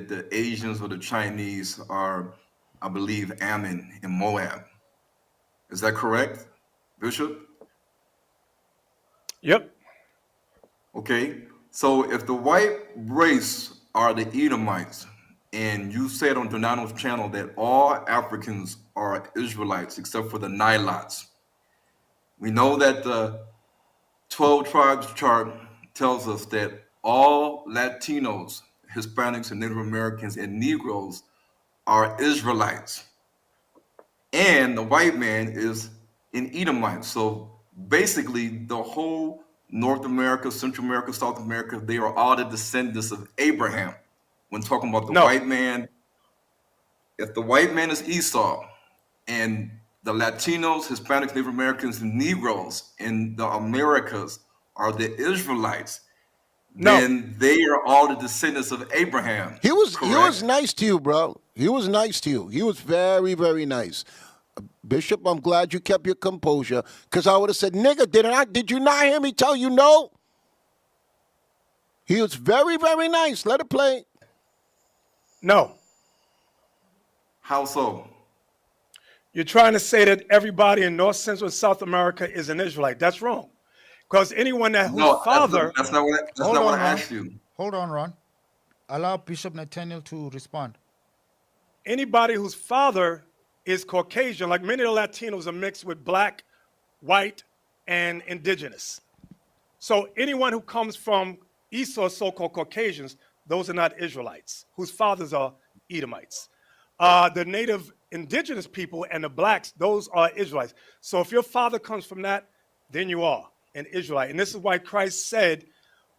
that the Asians or the Chinese are, I believe, Ammon and Moab. Is that correct, Bishop? Yep. Okay. So if the white race are the Edomites, and you said on Donato's channel that all Africans are Israelites except for the Nilots, we know that the 12 tribes chart tells us that all Latinos, Hispanics, and Native Americans and Negroes are Israelites. And the white man is an Edomite. So basically, the whole North America, Central America, South America, they are all the descendants of Abraham. When talking about the No. white man, if the white man is Esau and the Latinos, Hispanics, Native Americans, and Negroes in the Americas are the Israelites, No. then they are all the descendants of Abraham. He was Correct? nice to you, bro. He was nice to you. He was very, very nice. Bishop, I'm glad you kept your composure, because I would have said, nigga, did you not hear me tell you no? He was very, very nice. Let it play. No. How so? You're trying to say that everybody in North, Central, and South America is an Israelite. That's wrong. Because anyone that whose No, father, that's not what Hold I on, Ron. asked you. Hold on, Ron. Allow Bishop Nathaniel to respond. anybody whose father is Caucasian, like many of the Latinos are mixed with black, white, and indigenous. So anyone who comes from Esau's so-called Caucasians, those are not Israelites, whose fathers are Edomites. The native indigenous people and the blacks, those are Israelites. So if your father comes from that, then you are an Israelite. And this is why Christ said,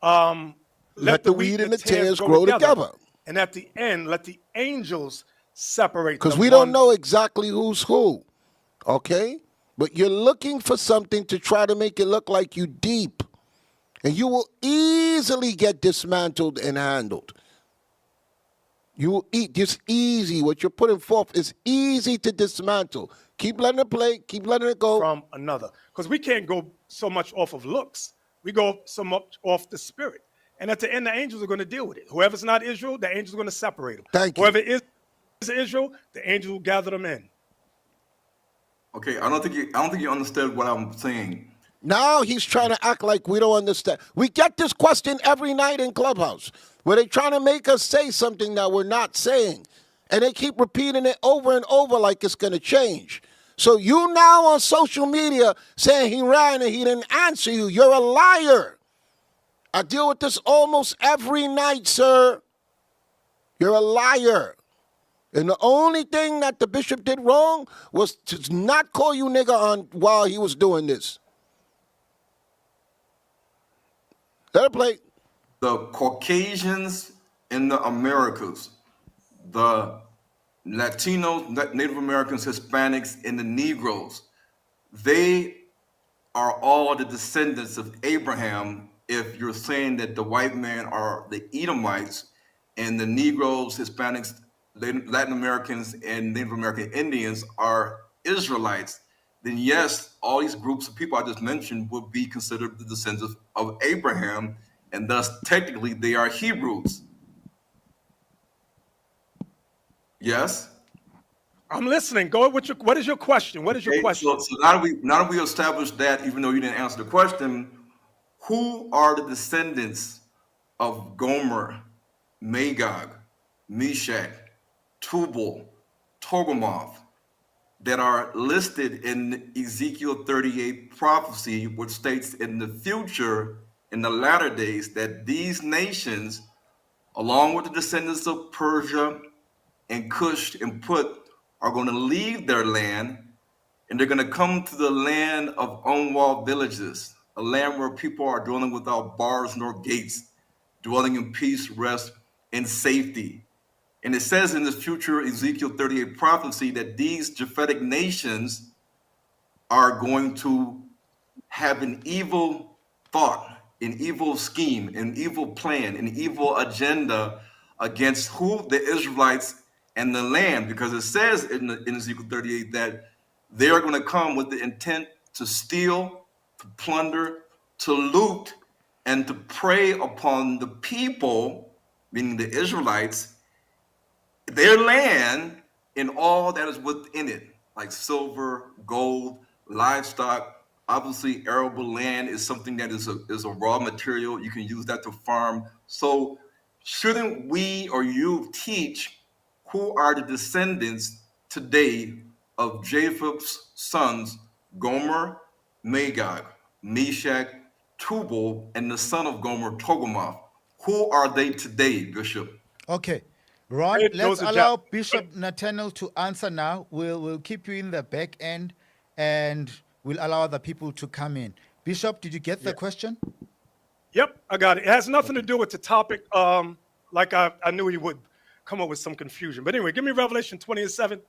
let the wheat and the tares grow together. And at the end, let the angels separate them. Because we don't know exactly who's who, okay? But you're looking for something to try to make it look like you deep. And you will easily get dismantled and handled. You will eat just easy. What you're putting forth is easy to dismantle. Keep letting it play. Keep letting it go. From another. Because we can't go so much off of looks. We go so much off the spirit. And at the end, the angels are going to deal with it. Whoever's not Israel, the angels are going to separate them. Thank you. Whoever is Israel, the angels will gather them in. Okay, I don't think you understood what I'm saying. Now he's trying to act like we don't understand. We get this question every night in Clubhouse, where they're trying to make us say something that we're not saying. And they keep repeating it over and over like it's going to change. So you now on social media saying he ran and he didn't answer you. You're a liar. I deal with this almost every night, sir. You're a liar. And the only thing that the bishop did wrong was to not call you nigga on while he was doing this. Let it play. The Caucasians in the Americas, the Latinos, Native Americans, Hispanics, and the Negroes, they are all the descendants of Abraham. If you're saying that the white men are the Edomites and the Negroes, Hispanics, Latin Americans, and Native American Indians are Israelites, then yes, all these groups of people I just mentioned would be considered the descendants of Abraham, and thus technically they are Hebrews. Yes? I'm listening. Go with what is your question? What is your question? So now that we established that, even though you didn't answer the question, who are the descendants of Gomer, Magog, Meshach, Tubal, Togarmah, that are listed in Ezekiel 38 prophecy, which states in the future, in the latter days, that these nations, along with the descendants of Persia and Cush and Put, are going to leave their land, and they're going to come to the land of unwalled villages, a land where people are dwelling without bars nor gates, dwelling in peace, rest, and safety. And it says in the future Ezekiel 38 prophecy that these Japhetic nations are going to have an evil thought, an evil scheme, an evil plan, an evil agenda against who? The Israelites and the land, because it says in Ezekiel 38 that they are going to come with the intent to steal, to plunder, to loot, and to prey upon the people, meaning the Israelites, their land and all that is within it, like silver, gold, livestock. Obviously, arable land is something that is a raw material. You can use that to farm. So, shouldn't we or you teach who are the descendants today of Japheth's sons, Gomer, Magog, Meshach, Tubal, and the son of Gomer, Togomoth? Who are they today, Bishop? Okay. Ron, Those let's are allow Bishop Nathaniel to answer now. We'll keep you in the back end and we'll allow other people to come in. Bishop, did you get the question? Yep, I got it. It has nothing to do with the topic. Like I knew he would come up with some confusion. But anyway, give me Revelation 20 and 7.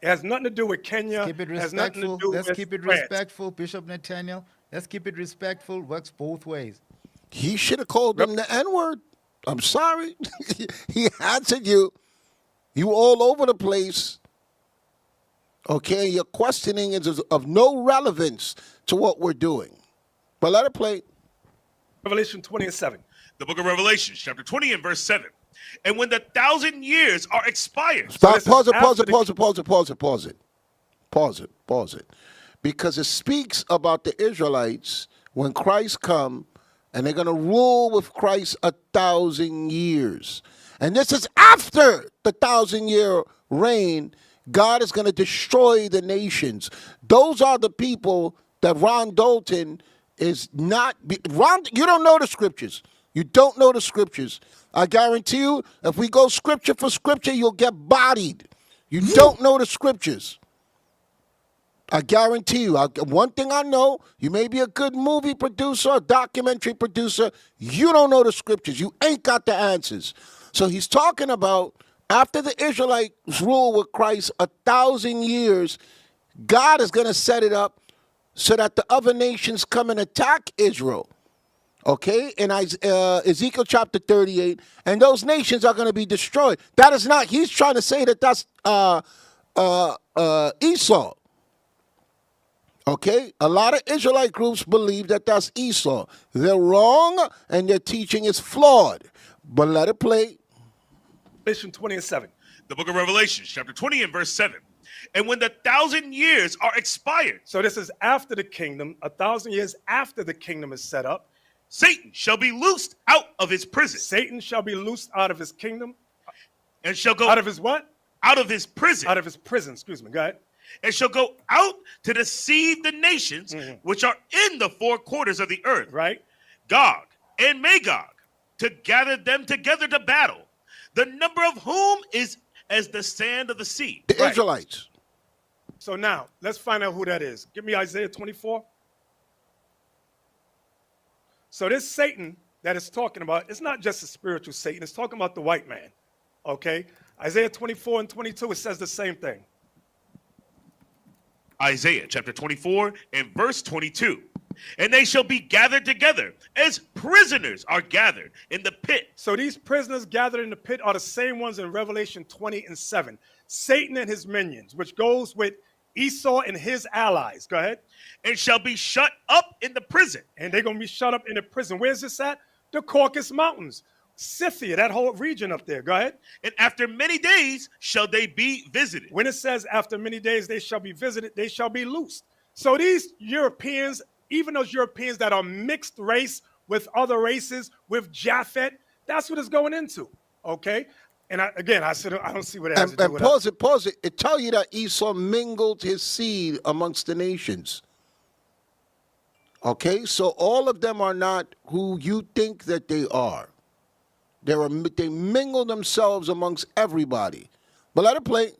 It has nothing to do with Kenya. Keep it It has nothing to respectful. do Let's with keep it France. respectful, Bishop Nathaniel. Let's keep it respectful. Works both ways. He should have called them the N-word. I'm sorry. He answered you. You all over the place. Okay, your questioning is of no relevance to what we're doing. But let it play. Revelation 20 and 7. The book of Revelation, chapter 20 and verse 7. And when the 1,000 years are expired. Stop. this is Pause it. after Pause it. the- Pause it. Pause it. Pause it. Pause it. Pause it. Pause it. Because it speaks about the Israelites when Christ come, and they're going to rule with Christ 1,000 years. And this is after the 1,000-year reign. God is going to destroy the nations. Those are the people that Ron Dalton is not. Ron, you don't know the scriptures. You don't know the scriptures. I guarantee you, if we go scripture for scripture, you'll get bodied. You don't know the scriptures. I guarantee you. One thing I know, you may be a good movie producer, a documentary producer. You don't know the scriptures. You ain't got the answers. So he's talking about after the Israelites rule with Christ 1,000 years, God is going to set it up so that the other nations come and attack Israel. Okay, in Ezekiel chapter 38, and those nations are going to be destroyed. That is not, he's trying to say that that's Esau. Okay, a lot of Israelite groups believe that that's Esau. They're wrong, and their teaching is flawed. But let it play. Revelation 20 and 7. The book of Revelation, chapter 20 and verse 7. And when the 1,000 years are expired, So this is after the kingdom, 1,000 years after the kingdom is set up. Satan shall be loosed out of his prison Satan shall be loosed out of his kingdom. and shall go Out of his what? out of his prison Out of his prison, excuse me. Go ahead. and shall go out to deceive the nations which are in the four quarters of the earth, Right? Gog and Magog, to gather them together to battle, the number of whom is as the sand of the sea. The Right. Israelites. So now, let's find out who that is. Give me Isaiah 24. So this Satan that it's talking about, it's not just a spiritual Satan. It's talking about the white man. Okay? Isaiah 24 and 22, it says the same thing. Isaiah chapter 24 and verse 22. And they shall be gathered together as prisoners are gathered in the pit. So these prisoners gathered in the pit are the same ones in Revelation 20 and 7. Satan and his minions, which goes with Esau and his allies. Go ahead. And shall be shut up in the prison. And they're going to be shut up in the prison. Where's this at? The Caucasus Mountains. Scythia, that whole region up there. Go ahead. And after many days shall they be visited. When it says after many days they shall be visited, they shall be loosed. So these Europeans, even those Europeans that are mixed race with other races, with Japheth, that's what it's going into. Okay? And I said, I don't see what it has to do And with pause it. It tell you that Esau mingled his seed amongst the nations. Okay, so all of them are not who you think that they are. They mingle themselves amongst everybody. But let it play.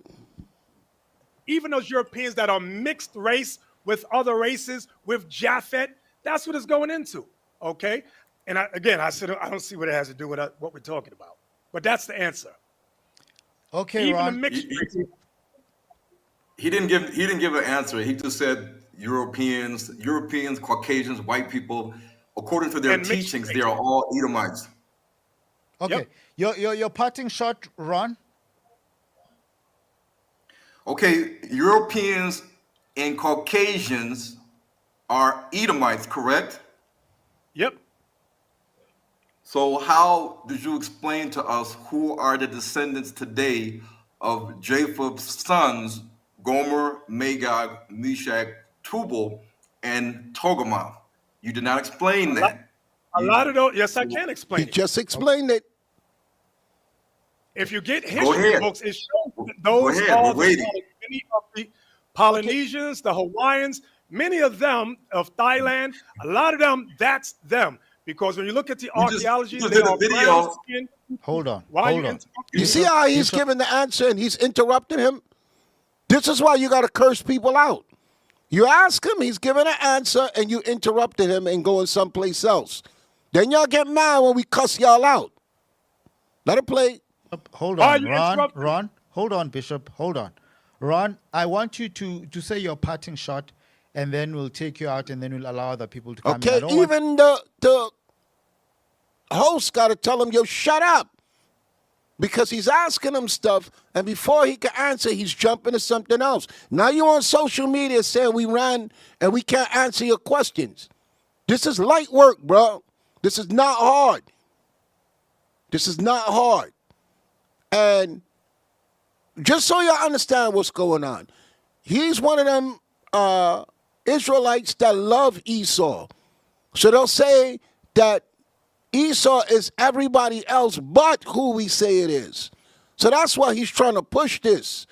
Even those Europeans that are mixed race with other races, with Japheth, that's what it's going into. Okay? And I said, I don't see what it has to do with what we're talking about. But that's the answer. Okay, Even the Ron. mixed race. He didn't give an answer. He just said Europeans, Caucasians, white people. According to their And mixed teachings, race. they are all Edomites. Okay. Your parting shot, Ron. Okay, Europeans and Caucasians are Edomites, correct? Yep. So how did you explain to us who are the descendants today of Japheth's sons, Gomer, Magog, Meshach, Tubal, and Togarmah? You did not explain that. A lot of those, yes, I can He explain it. just explained it. If you get Go history ahead. books, it shows that Go those ahead, are we're waiting. many of the Polynesians, the Hawaiians, many of them of Thailand, a lot of them, that's them. Because when you look at the You just archaeology, did they a are video. brown skin. Hold on. Why hold you on. interrupting You me? see how he's giving the answer and he's interrupting him? This is why you got to curse people out. You ask him, he's giving an answer, and you interrupted him and going someplace else. Then y'all get mad when we cuss y'all out. Let it play. Hold Why on, you Ron. interrupting? Ron, hold on, Bishop. Hold on. Ron, I want you to say your parting shot, and then we'll take you out, and then we'll allow other people to come in. I Okay, don't want- even the host got to tell him, yo, shut up. Because he's asking him stuff, and before he can answer, he's jumping to something else. Now you're on social media saying we ran and we can't answer your questions. This is light work, bro. This is not hard. This is not hard. And just so you understand what's going on, he's one of them Israelites that love Esau. So they'll say that Esau is everybody else but who we say it is. So that's why he's trying to push this.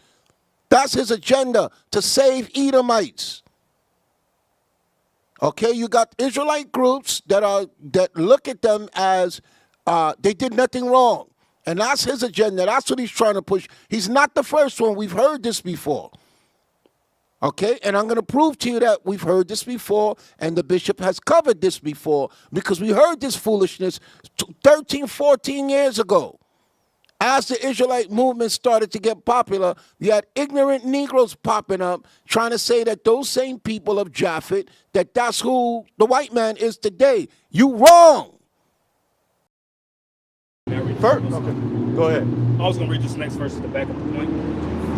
That's his agenda, to save Edomites. Okay, you got Israelite groups that look at them as they did nothing wrong. And that's his agenda. That's what he's trying to push. He's not the first one. We've heard this before. Okay, and I'm going to prove to you that we've heard this before, and the bishop has covered this before, because we heard this foolishness 13, 14 years ago. As the Israelite movement started to get popular, you had ignorant Negroes popping up, trying to say that those same people of Japheth, that's who the white man is today. You wrong. First, okay, go ahead. I was going to read this next verse to back up the point.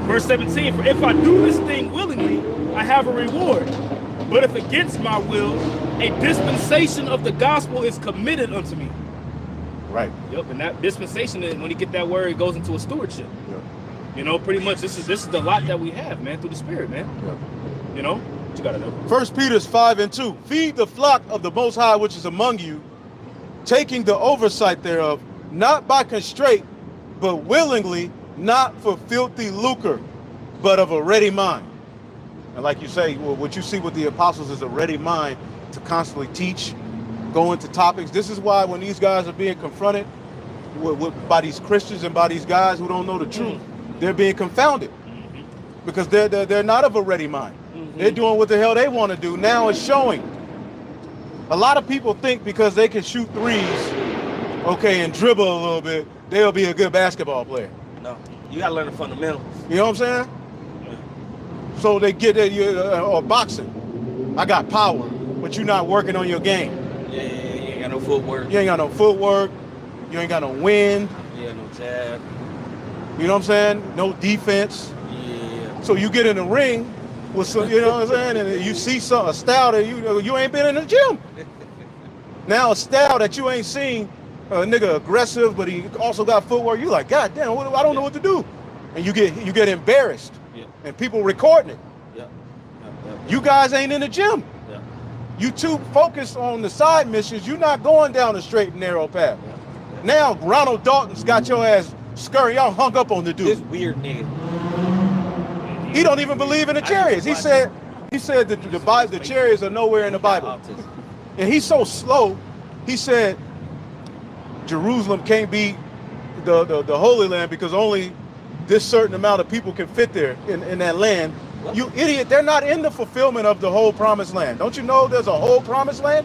Verse 17, for if I do this thing willingly, I have a reward. But if against my will, a dispensation of the gospel is committed unto me. Right. Yep, and that dispensation, when you get that word, it goes into a stewardship. Yeah. You know, pretty much this is the lot that we have, man, through the Spirit, man. Yeah. You know, what you got to know. 1 Peter 5:2. Feed the flock of the Most High which is among you, taking the oversight thereof, not by constraint, but willingly, not for filthy lucre, but of a ready mind. And like you say, well, what you see with the apostles is a ready mind to constantly teach, go into topics. This is why when these guys are being confronted by these Christians and by these guys who don't know the truth, they're being confounded because they're not of a ready mind. They're doing what the hell they want to do. Now it's showing. A lot of people think because they can shoot threes, okay, and dribble a little bit, they'll be a good basketball player. No, you gotta learn the fundamentals. You know what I'm saying? So they get that, or boxing. I got power, but you're not working on your game. Yeah, you ain't got no footwork. You ain't got no footwork. You ain't got no wind. Yeah, no jab. You know what I'm saying? No defense. Yeah. So you get in the ring with some, you know what I'm saying? And you see a style that you ain't been in the gym. Now a style that you ain't seen, a nigga aggressive, but he also got footwork. You like, God damn, I don't know what to do. And you get embarrassed. Yeah. And people recording it. Yeah. You guys ain't in the gym. Yeah. You too focused on the side missions. You're not going down the straight and narrow path. Now Ronald Dalton's got your ass scurrying. Y'all hung up on the dude. This weird nigga. He don't even believe in the chariots. He said that the chariots are nowhere in the Bible. And he's so slow. He said Jerusalem can't be the Holy Land because only this certain amount of people can fit there in that land. You idiot, they're not in the fulfillment of the whole promised land. Don't you know there's a whole promised land?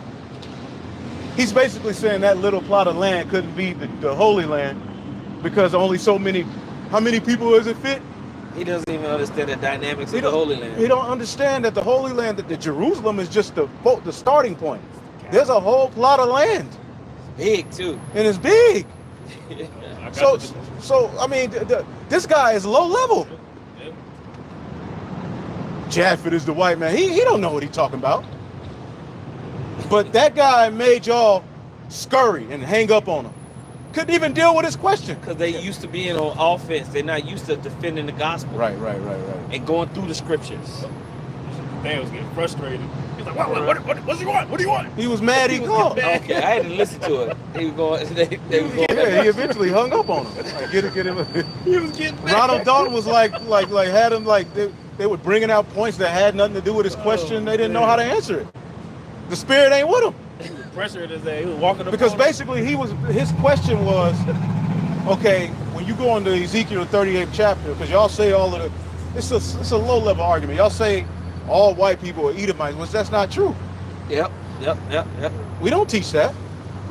He's basically saying that little plot of land couldn't be the Holy Land because only so many, how many people does it fit? He doesn't even understand the dynamics of the Holy Land. He don't understand that the Holy Land, that the Jerusalem is just the starting point. There's a whole plot of land. Big too. And it's big. I got So, this. so I mean, this guy is low level. Japheth is the white man. He don't know what he's talking about. But that guy made y'all scurry and hang up on him. Couldn't even deal with his question. Because they used to being on offense. They're not used to defending the gospel. Right. And going through the scriptures. They was getting frustrated. He's like, what's he want? What do you want? He was mad he called. Okay, I had to listen to it. They was going. They was going. Yeah, he eventually hung up on him. Like, get him. He was getting mad. Ronald Dalton was like had him like they were bringing out points that had nothing to do with his question. They didn't know how to answer it. The spirit ain't with him. He was pressured his ass. He was walking up Because on him. basically his question was, okay, when you go into Ezekiel 38th chapter, because y'all say all of the, it's a low level argument. Y'all say all white people are Edomites, which that's not true. Yep. We don't teach that.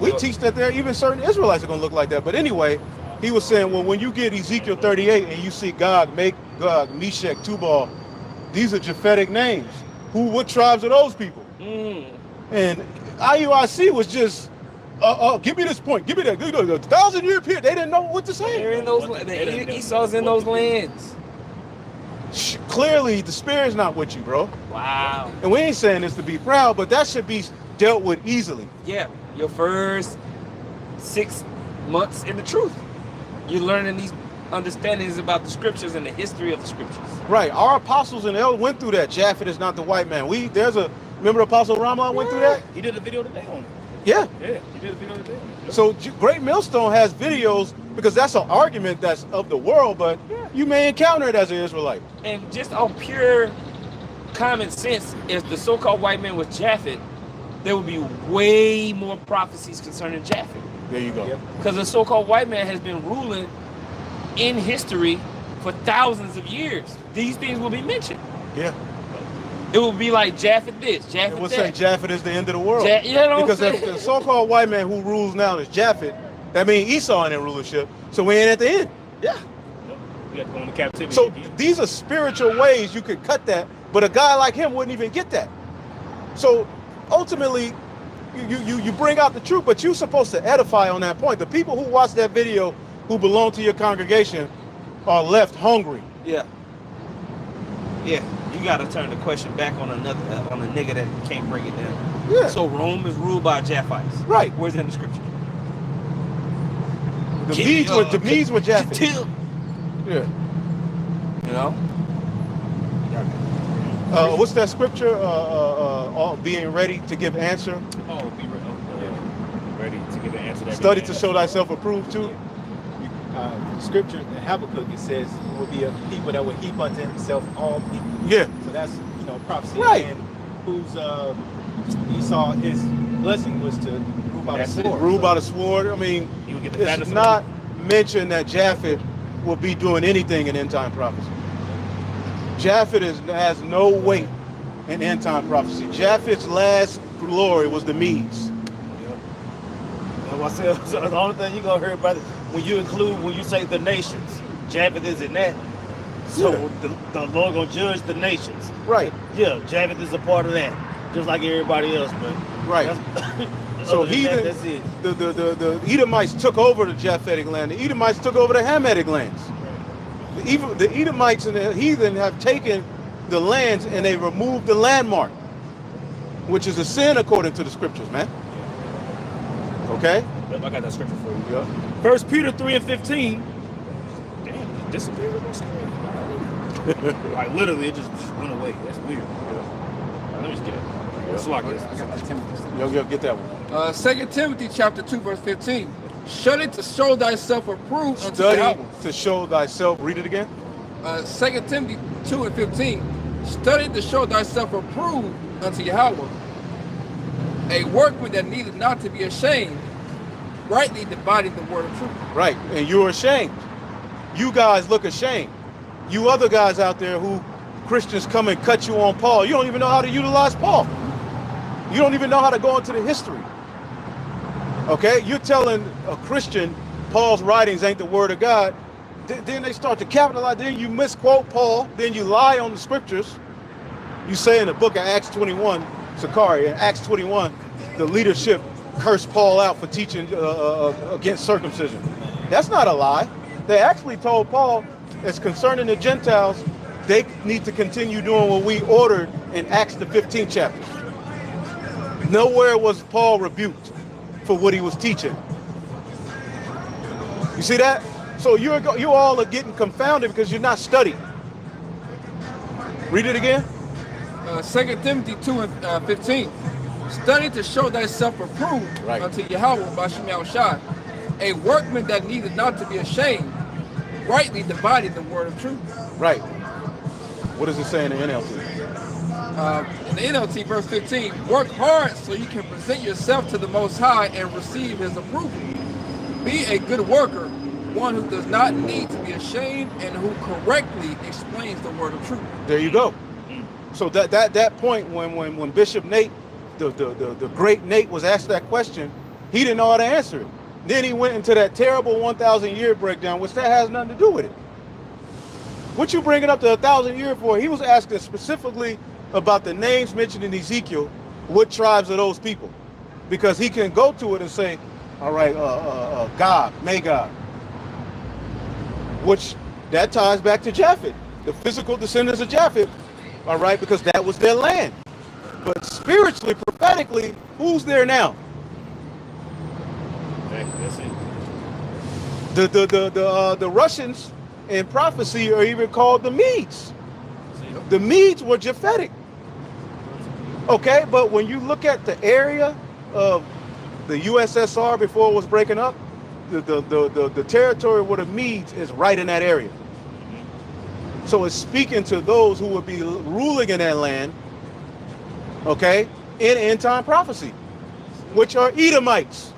We teach that there even certain Israelites are going to look like that. But anyway, he was saying, well, when you get Ezekiel 38 and you see Gog, Meshach, Tubal, these are Japhetic names. What tribes are those people? And IUIC was just, give me this point, give me that. 1,000-year period. They didn't know what to say. They're in those. Esau's in those lands. Clearly, the spirit's not with you, bro. Wow. And we ain't saying this to be proud, but that should be dealt with easily. Yeah. Your first 6 months in the truth. You're learning these understandings about the scriptures and the history of the scriptures. Right. Our apostles and elders went through that. Japheth is not the white man. Remember Apostle Ramon went through that? He did a video today on it. Yeah. Yeah, he did a video today. So Great Millstone has videos because that's an argument that's of the world, but you may encounter it as an Israelite. And just on pure common sense, if the so-called white man was Japheth, there would be way more prophecies concerning Japheth. There you go. Because the so-called white man has been ruling in history for thousands of years. These things will be mentioned. Yeah. It will be like Japheth this, It Japheth will that. say Japheth is the end of the world. You know what I'm Because saying? if the so-called white man who rules now is Japheth, that means Esau in their rulership, so we ain't at the end. Yeah. We have to go into captivity. So again. these are spiritual ways you could cut that, but a guy like him wouldn't even get that. So ultimately, you bring out the truth, but you're supposed to edify on that point. The people who watch that video who belong to your congregation are left hungry. Yeah. Yeah. You got to turn the question back on another on a nigga that can't bring it down. Yeah. So Rome is ruled by Japhites. Right. Where's it in the scripture? The Medes were Japheth. Yeah. You know? What's that scripture? All being ready to give answer. Oh, be ready. Ready to give an answer. That Study to show thyself approved too. Scripture in Habakkuk, it says it will be a people that will heap unto himself all people. Yeah. So that's prophecy. Right. And whose Esau, his blessing was to rule by the sword. Ruled by the sword. I mean, You would get the it's fattest not mentioned that Japheth will be doing anything in end time prophecy. Japheth has no weight in end time prophecy. Japheth's last glory was the Medes. So the only thing you're going to hear about it when you say the nations, Japheth is in that. So the Lord going to judge the nations. Right. Yeah, Japheth is a part of that, just like everybody else. But Right. So other than that, heathen, that's it. the Edomites took over the Japhetic land. The Edomites took over the Hamitic lands. The Edomites and the heathen have taken the lands and they removed the landmark, which is a sin according to the scriptures, man. Okay? I got that scripture for you. Yeah. 1 Peter 3:15. Damn, it disappeared on my screen. Like literally, it just went away. That's weird. Let me just get it. It's like this. Yo, get that one. 2 Timothy chapter 2, verse 15. Study to show thyself approved unto Study Yahweh. to show thyself. Read it again. 2 Timothy 2 and 15. Study to show thyself approved unto Yahweh. A workman that needed not to be ashamed, rightly dividing the word of truth. Right. And you're ashamed. You guys look ashamed. You other guys out there who Christians come and cut you on Paul. You don't even know how to utilize Paul. You don't even know how to go into the history. Okay? You're telling a Christian Paul's writings ain't the word of God. Then they start to capitalize. Then you misquote Paul. Then you lie on the scriptures. You say in the book of Acts 21, Sakari, in Acts 21, the leadership cursed Paul out for teaching against circumcision. That's not a lie. They actually told Paul, as concerning the Gentiles, they need to continue doing what we ordered in Acts the 15th chapter. Nowhere was Paul rebuked. for what he was teaching. You see that? So you all are getting confounded because you're not studying. Read it again. 2 Timothy 2 and 15. Study to show thyself approved Right. unto Yahweh by Shem Yahushua, a workman that needed not to be ashamed, rightly dividing the word of truth. Right. What does it say in the NLT? In the NLT, verse 15, work hard so you can present yourself to the Most High and receive His approval. Be a good worker, one who does not need to be ashamed and who correctly explains the word of truth. There you go. So that point when Bishop Nate, the great Nate, was asked that question, he didn't know how to answer it. Then he went into that terrible 1,000-year breakdown, which that has nothing to do with it. What you bringing up the 1,000-year for? He was asking specifically about the names mentioned in Ezekiel, what tribes are those people? Because he can go to it and say, all right, God, Magog, which that ties back to Japheth, the physical descendants of Japheth, all right, because that was their land. But spiritually, prophetically, who's there now? That's it. The Russians in prophecy are even called the Medes. The Medes were Japhetic. Okay, but when you look at the area of the USSR before it was breaking up, the territory where the Medes is right in that area. So it's speaking to those who would be ruling in that land, okay, in end time prophecy, which are Edomites.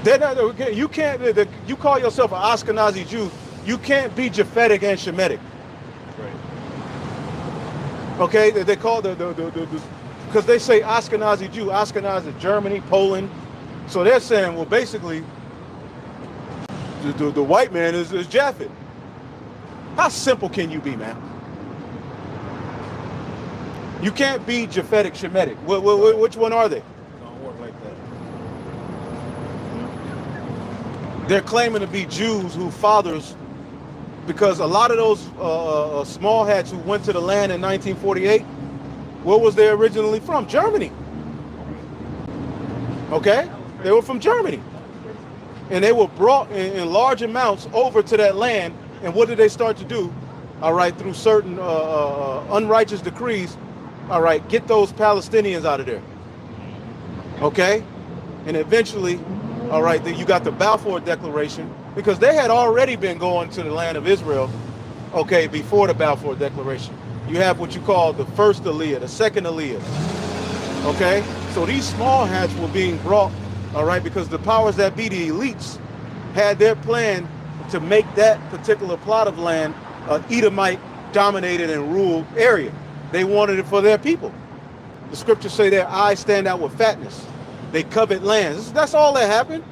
They're not, you can't, you call yourself an Ashkenazi Jew, you can't be Japhetic and Shemitic. Right. Okay, they call because they say Ashkenazi Jew, Ashkenazi, Germany, Poland. So they're saying, well, basically, the white man is Japheth. How simple can you be, man? You can't be Japhetic, Shemitic. Which one are they? Don't work like that. They're claiming to be Jews whose fathers, because a lot of those small hats who went to the land in 1948, where was they originally from? Germany. Okay? They were from Germany. And they were brought in large amounts over to that land. And what did they start to do? All right, through certain unrighteous decrees, all right, get those Palestinians out of there. Okay? And eventually, all right, then you got the Balfour Declaration, because they had already been going to the land of Israel, okay, before the Balfour Declaration. You have what you call the first Aliyah, the second Aliyah. Okay? So these small hats were being brought, all right, because the powers that be, the elites, had their plan to make that particular plot of land an Edomite dominated and ruled area. They wanted it for their people. The scriptures say their eyes stand out with fatness. They covet lands. That's all that happened.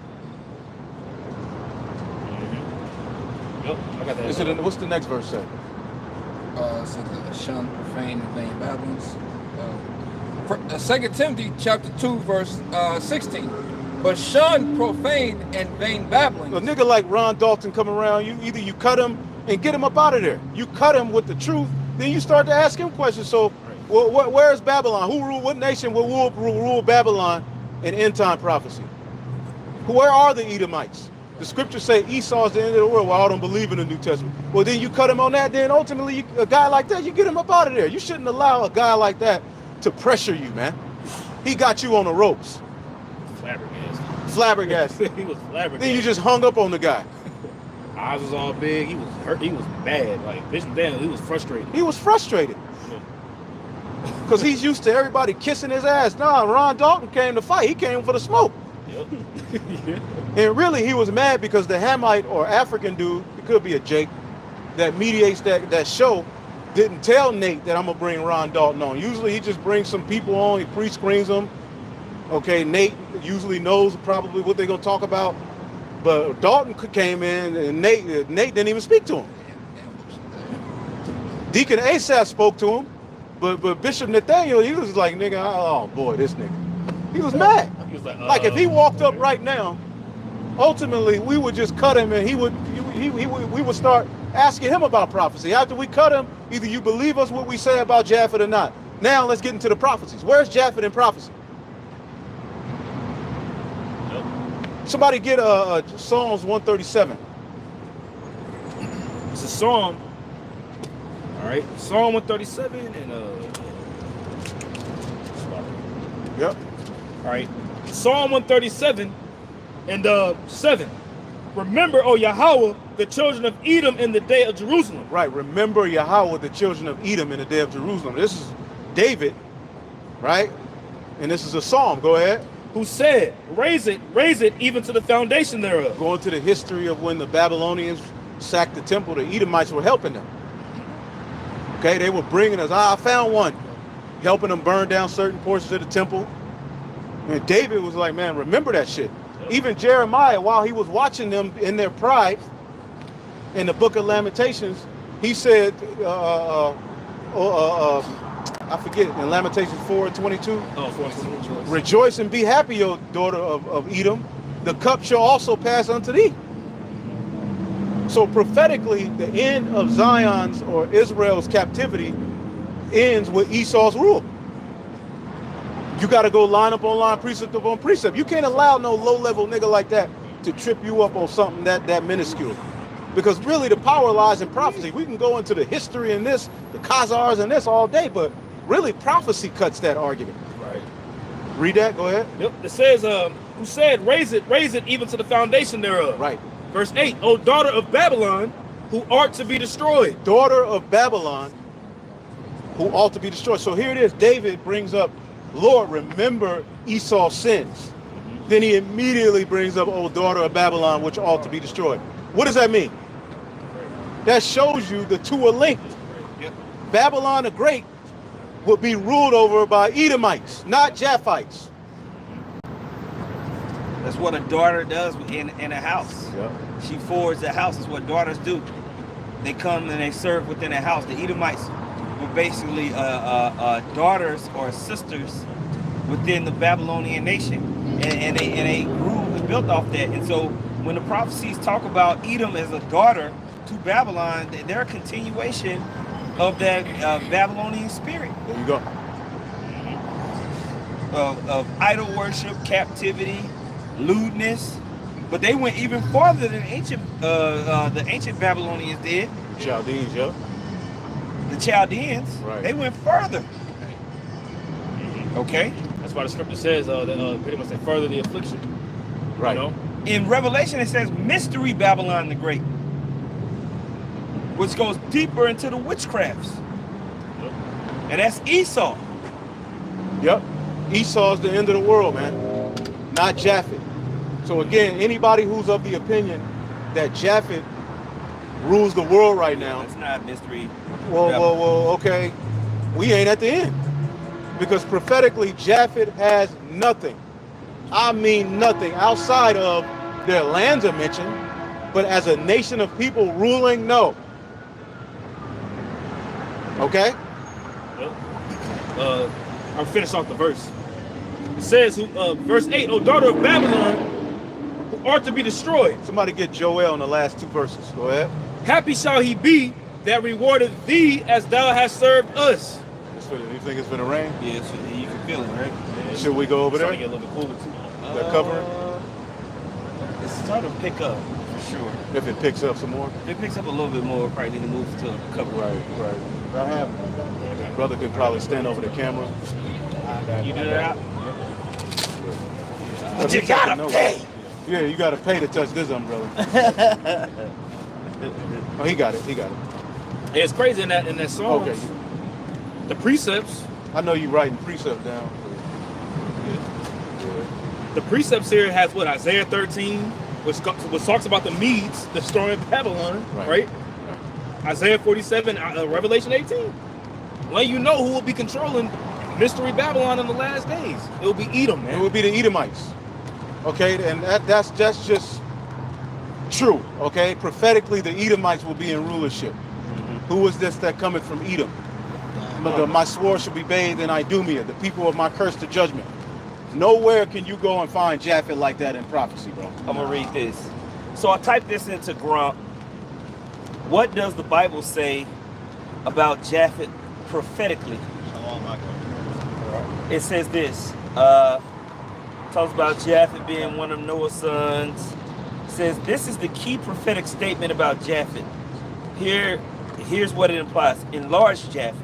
Yep, I got that. What's the next verse say? So the shun, profane, and vain babblings. 2 Timothy chapter 2, verse 16. But shun, profane, and vain babblings. A nigga like Ron Dalton come around, either you cut him and get him up out of there. You cut him with the truth, then you start to ask him questions. So, well, where is Babylon? Who rule? What nation will rule Babylon in end time prophecy? Where are the Edomites? The scriptures say Esau is the end of the world. Well, I don't believe in the New Testament. Well, then you cut him on that. Then ultimately, a guy like that, you get him up out of there. You shouldn't allow a guy like that to pressure you, man. He got you on the ropes. Flabbergasted. He was flabbergasted. Then you just hung up on the guy. Eyes was all big. He was hurt. He was bad. Like Bishop Daniel, he was frustrated. He was frustrated. Because he's used to everybody kissing his ass. Nah, Ron Dalton came to fight. He came for the smoke. Yep. And really, he was mad because the Hamite or African dude, it could be a Jake, that mediates that show, didn't tell Nate that I'm going to bring Ron Dalton on. Usually, he just brings some people on. He pre-screens them. Okay, Nate usually knows probably what they're going to talk about. But Dalton came in, and Nate didn't even speak to him. Deacon Asaph spoke to him. But Bishop Nathaniel, he was like, nigga, oh boy, this nigga. He was mad. He was like if he walked up right now, ultimately we would just cut him, and we would start asking him about prophecy. After we cut him, either you believe us what we say about Japheth or not. Now let's get into the prophecies. Where's Japheth in prophecy? Somebody get Psalms 137. It's a Psalm. All right, Psalm 137 and Yep. all right, Psalm 137 and 7. Remember, O Yahweh, the children of Edom in the day of Jerusalem. Right. Remember Yahweh, the children of Edom in the day of Jerusalem. This is David, right? And this is a psalm. Go ahead. Who said, raise it, even to the foundation thereof. Going to the history of when the Babylonians sacked the temple, the Edomites were helping them. Okay, they were bringing us, I found one, helping them burn down certain portions of the temple. And David was like, man, remember that shit. Even Jeremiah, while he was watching them in their pride, in the book of Lamentations, he said, I forget, in Lamentations 4:22, rejoice and be happy, O daughter of Edom. The cup shall also pass unto thee. So prophetically, the end of Zion's or Israel's captivity ends with Esau's rule. You got to go line up on line, precept upon precept. You can't allow no low-level nigga like that to trip you up on something that minuscule. Because really the power lies in prophecy. We can go into the history and this, the Khazars and this all day, but really prophecy cuts that argument. Right. Read that, go ahead. Yep. It says, who said, raise it, even to the foundation thereof. Right. Verse 8, O daughter of Babylon, who art to be destroyed. Daughter of Babylon, who ought to be destroyed. So here it is, David brings up, Lord, remember Esau's sins. Then he immediately brings up, oh, daughter of Babylon, which ought to be destroyed. What does that mean? That shows you the two are linked. Yep. Babylon the Great will be ruled over by Edomites, not Japhites. That's what a daughter does in a house. Yep. She forwards the house. Is what daughters do. They come and they serve within a house. The Edomites were basically daughters or sisters within the Babylonian nation, and they grew and built off that. And so when the prophecies talk about Edom as a daughter to Babylon, they're a continuation of that Babylonian spirit. There you go. Of idol worship, captivity, lewdness, but they went even farther than the ancient Babylonians did. Chaldeans, yeah. The Chaldeans, right. They went further. Okay. That's why the scripture says that pretty much they further the affliction. Right. You know? In Revelation, it says mystery Babylon the Great, which goes deeper into the witchcrafts, and that's Esau. Yep. Esau's the end of the world, man. Not Japheth. So again, anybody who's of the opinion that Japheth rules the world right now. It's not mystery. Well, okay. We ain't at the end. Because prophetically, Japheth has nothing. I mean nothing outside of their lands are mentioned, but as a nation of people ruling, no. Okay? I'll finish off the verse. It says, verse 8, O daughter of Babylon, who art to be destroyed. Somebody get Joel in the last two verses. Go ahead. Happy shall he be that rewarded thee as thou hast served us. You think it's gonna rain? Yeah, you can feel it, right? Yeah, Should we go over there? It's starting to get a little bit cooler too. The cover? It's starting to pick up for sure. If it picks up some more? If it picks up a little bit more, probably need to move to the cover. Right. I have. Brother could probably stand over the camera. You do that? But you gotta pay. Yeah, you gotta pay to touch this umbrella. Oh, he got it. Yeah, it's crazy in that song. Okay. The precepts. I know you writing precepts down. The precepts here has what, Isaiah 13, which talks about the Medes destroying Babylon, right? Isaiah 47, Revelation 18. Letting you know who will be controlling mystery Babylon in the last days. It will be Edom, man. It will be the Edomites. Okay, and that's just true. Okay, prophetically, the Edomites will be in rulership. Who is this that cometh from Edom? My sword shall be bathed in Idumea, the people of my curse to judgment. Nowhere can you go and find Japheth like that in prophecy, bro. I'm gonna read this. So I typed this into Grump. What does the Bible say about Japheth prophetically? It says this. talks about Japheth being one of Noah's sons. It says this is the key prophetic statement about Japheth. Here's what it implies: enlarged Japheth.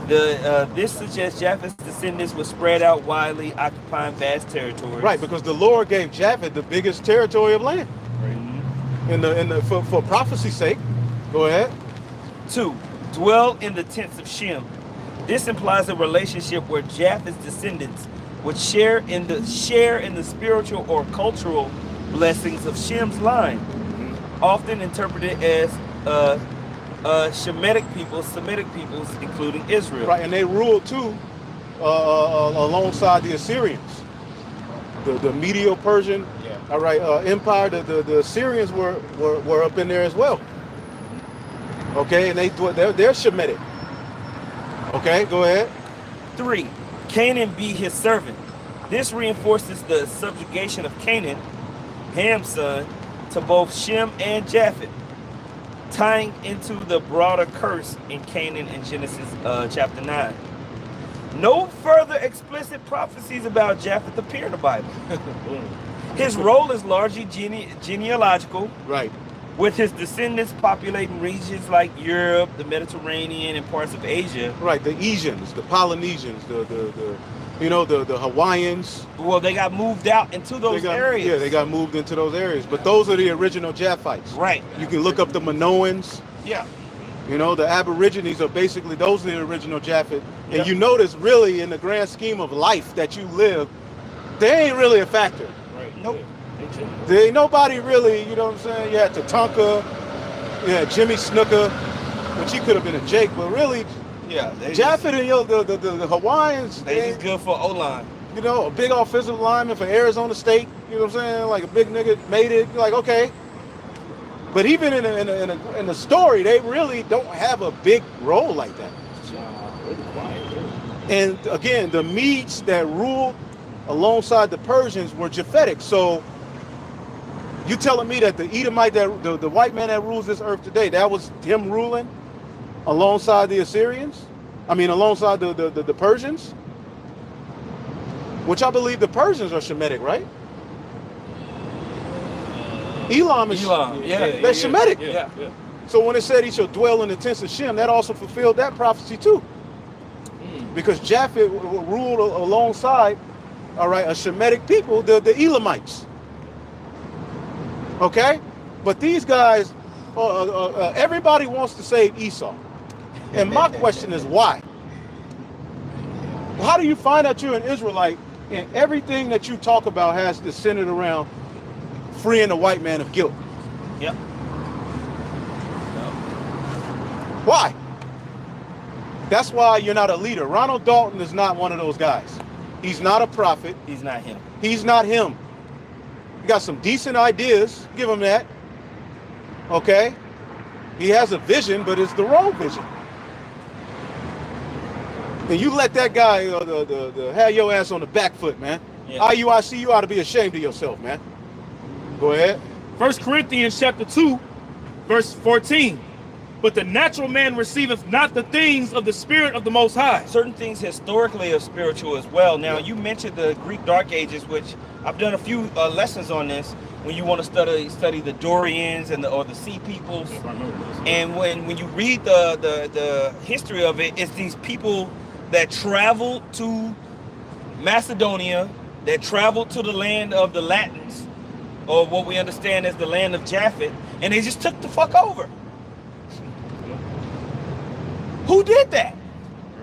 This suggests Japheth's descendants were spread out widely, occupying vast territories. Right, because the Lord gave Japheth the biggest territory of land. For prophecy's sake. Go ahead. 2. Dwell in the tents of Shem. This implies a relationship where Japheth's descendants would share in the spiritual or cultural blessings of Shem's line, often interpreted as Shemitic peoples, Semitic peoples, including Israel. Right, and they ruled too alongside the Assyrians. The Medo-Persian empire, the Assyrians were up in there as well. Okay, and they're Shemitic. Okay, go ahead. 3. Canaan be his servant. This reinforces the subjugation of Canaan, Ham's son, to both Shem and Japheth, tying into the broader curse in Canaan in Genesis chapter 9. No further explicit prophecies about Japheth appear in the Bible. His role is largely genealogical, right, with his descendants populating regions like Europe, the Mediterranean, and parts of Asia. Right, the Asians, the Polynesians, the Hawaiians. Well, they got moved out into those areas. Yeah, they got moved into those areas. But those are the original Japhites. Right. You can look up the Minoans. Yeah. The Aborigines are basically, those are the original Japheth. And you notice, really, in the grand scheme of life that you live, they ain't really a factor. Right. Nope. There ain't nobody really, you know what I'm saying? You had Tatanka, you had Jimmy Snuka, which he could have been a Jake, but really, Japheth and the Hawaiians, they just good for O-line. A big offensive lineman for Arizona State, you know what I'm saying? Like a big nigga made it, you're like, okay. But even in the story, they really don't have a big role like that. And again, the Medes that ruled alongside the Persians were Japhetic. So you telling me that the Edomite, the white man that rules this earth today, that was him ruling alongside the Assyrians? I mean, alongside the Persians? Which I believe the Persians are Shemitic, right? Elam is they're Shemitic. Yeah. So when it said he shall dwell in the tents of Shem, that also fulfilled that prophecy too. Because Japheth ruled alongside, a Shemitic people, the Elamites. Okay? But these guys, everybody wants to save Esau. And my question is why? How do you find out you're an Israelite and everything that you talk about has to centered around freeing the white man of guilt? Yep. Why? That's why you're not a leader. Ronald Dalton is not one of those guys. He's not a prophet. He's not him. He's not him. He got some decent ideas. Give him that. Okay? He has a vision, but it's the wrong vision. And you let that guy have your ass on the back foot, man. Yeah. Iuic, you ought to be ashamed of yourself, man. Go ahead. 1 Corinthians chapter 2, verse 14. But the natural man receiveth not the things of the Spirit of the Most High. Certain things historically are spiritual as well. Now, you mentioned the Greek Dark Ages, which I've done a few lessons on this. When you want to study the Dorians and the Sea Peoples, and when you read the history of it, it's these people that traveled to Macedonia, that traveled to the land of the Latins, or what we understand as the land of Japheth, and they just took the fuck over. Who did that?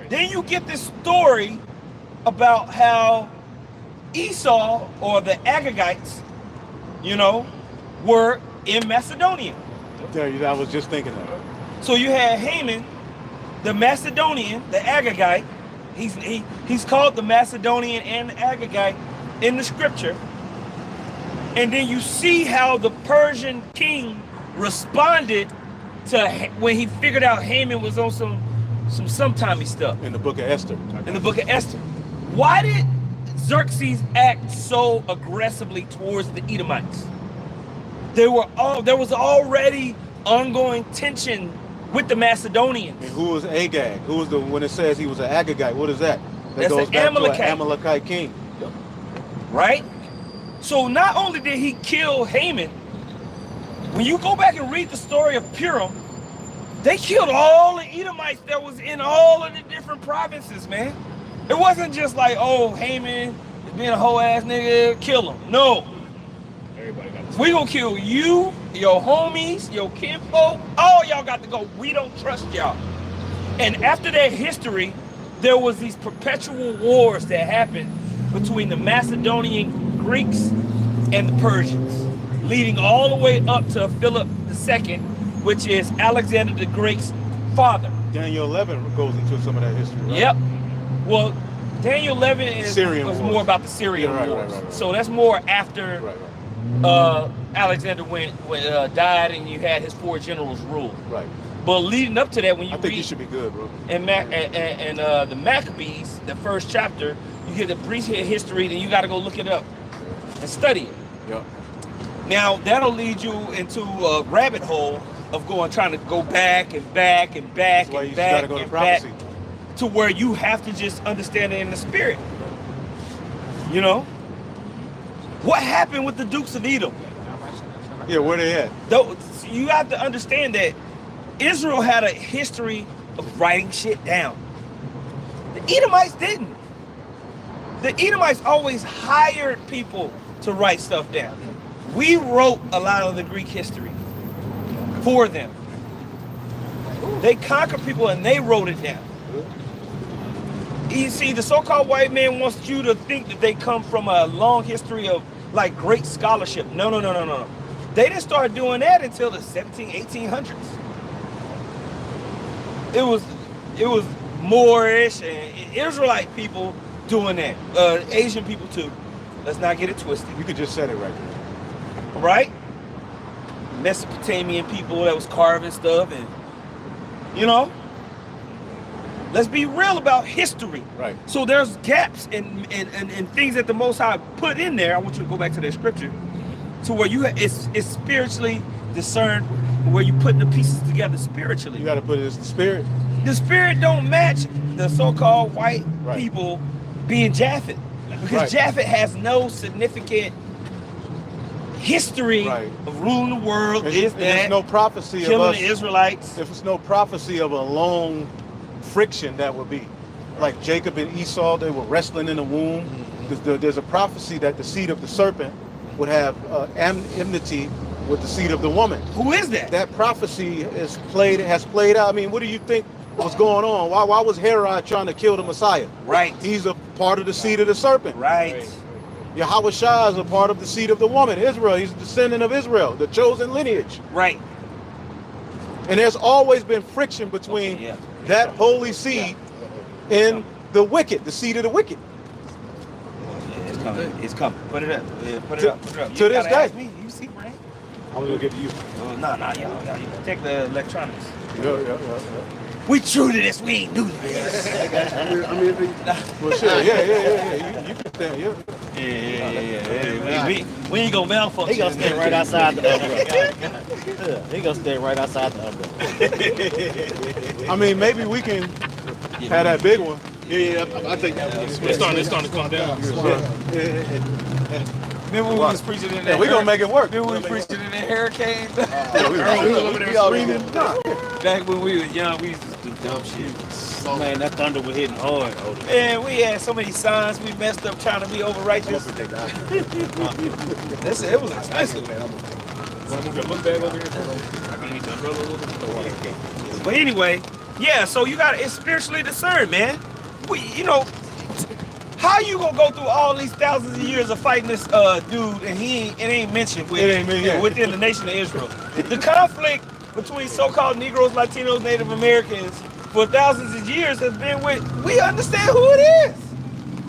Then you get this story about how Esau, or the Agagites, were in Macedonia. I was just thinking that. So you had Haman, the Macedonian, the Agagite. He's called the Macedonian and the Agagite in the scripture. And then you see how the Persian king responded to when he figured out Haman was on some sometimey stuff. In the book of Esther. In the book of Esther. Why did Xerxes act so aggressively towards the Edomites? There was already ongoing tension with the Macedonians. And who was Agag? Who was when it says he was an Agagite? What is that? That That's goes an back Amalekite. to an Amalekite king. right? So not only did he kill Haman, when you go back and read the story of Purim, they killed all the Edomites that was in all of the different provinces, man. It wasn't just like, oh, Haman is being a whole ass nigga, kill him. No. We gonna kill you, your homies, your kinfolk, all y'all got to go. We don't trust y'all. And after that history, there was these perpetual wars that happened between the Macedonian Greeks and the Persians, leading all the way up to Philip II, which is Alexander the Great's father. Daniel 11 goes into some of that history, right? Yep. Well, Daniel 11 was more about the Syrian wars. Right. So that's more after Alexander died and you had his 4 generals rule. Right. But leading up to that, when you I think read, you should be good, bro. And the Maccabees, the first chapter, you get the brief history, then you got to go look it up and study it. Yep. Now that'll lead you into a rabbit hole of trying to go back and back and back and back and back to where you have to just understand it in the spirit. You know, what happened with the Dukes of Edom? Yeah, where they at? Though you have to understand that Israel had a history of writing shit down. The Edomites didn't. The Edomites always hired people to write stuff down. We wrote a lot of the Greek history for them. They conquered people and they wrote it down. You see, the so-called white man wants you to think that they come from a long history of like great scholarship. No. They didn't start doing that until the 1800s. It was Moorish and Israelite people doing that. Asian people too. Let's not get it twisted. You could just set it right there. Right? Mesopotamian people that was carving stuff, and you know, let's be real about history. Right. So there's gaps and things that the Most High put in there. I want you to go back to that scripture, to where it's spiritually discerned, where you put the pieces together spiritually. You got to put it as the spirit. The spirit don't match the so-called white people being Japheth, because Japheth has no significant history of ruling the world. There's no prophecy of killing us, the Israelites. If it's no prophecy of a long friction, that would be like Jacob and Esau. They were wrestling in the womb. There's a prophecy that the seed of the serpent would have enmity with the seed of the woman. Who is that? That prophecy has played out. I mean, what do you think was going on? Why was Herod trying to kill the Messiah? Right. He's a part of the seed of the serpent. Right. Yahweh Shah is a part of the seed of the woman. Israel, he's a descendant of Israel, the chosen lineage. Right. And there's always been friction between that holy seed and the wicked, the seed of the wicked. It's coming. It's coming. Put it up. Put it up. To this day. Me. You see, Brand? I'm gonna give it to you. No, y'all. You take the electronics. Yeah. We true to this. We ain't new to this. Well, sure. Yeah. You can stand. Yeah. We ain't gonna malfunction. He gonna stand right outside the umbrella. He gonna stand right outside the umbrella. I mean, maybe we can have that big one. Yeah, I think it's starting to come down. Remember when we was preaching in that? We're gonna make it work. Remember when we was preaching in that hurricane? We all screaming. Back when we was young, we used to do dumb shit. Man, that thunder was hitting hard. And we had so many signs we messed up trying to be over righteous. It was expensive. But anyway, yeah, so you got it's spiritually discerned, man. How you gonna go through all these thousands of years of fighting this dude and it ain't mentioned within the nation of Israel? The conflict between so-called Negroes, Latinos, Native Americans for thousands of years has been we understand who it is.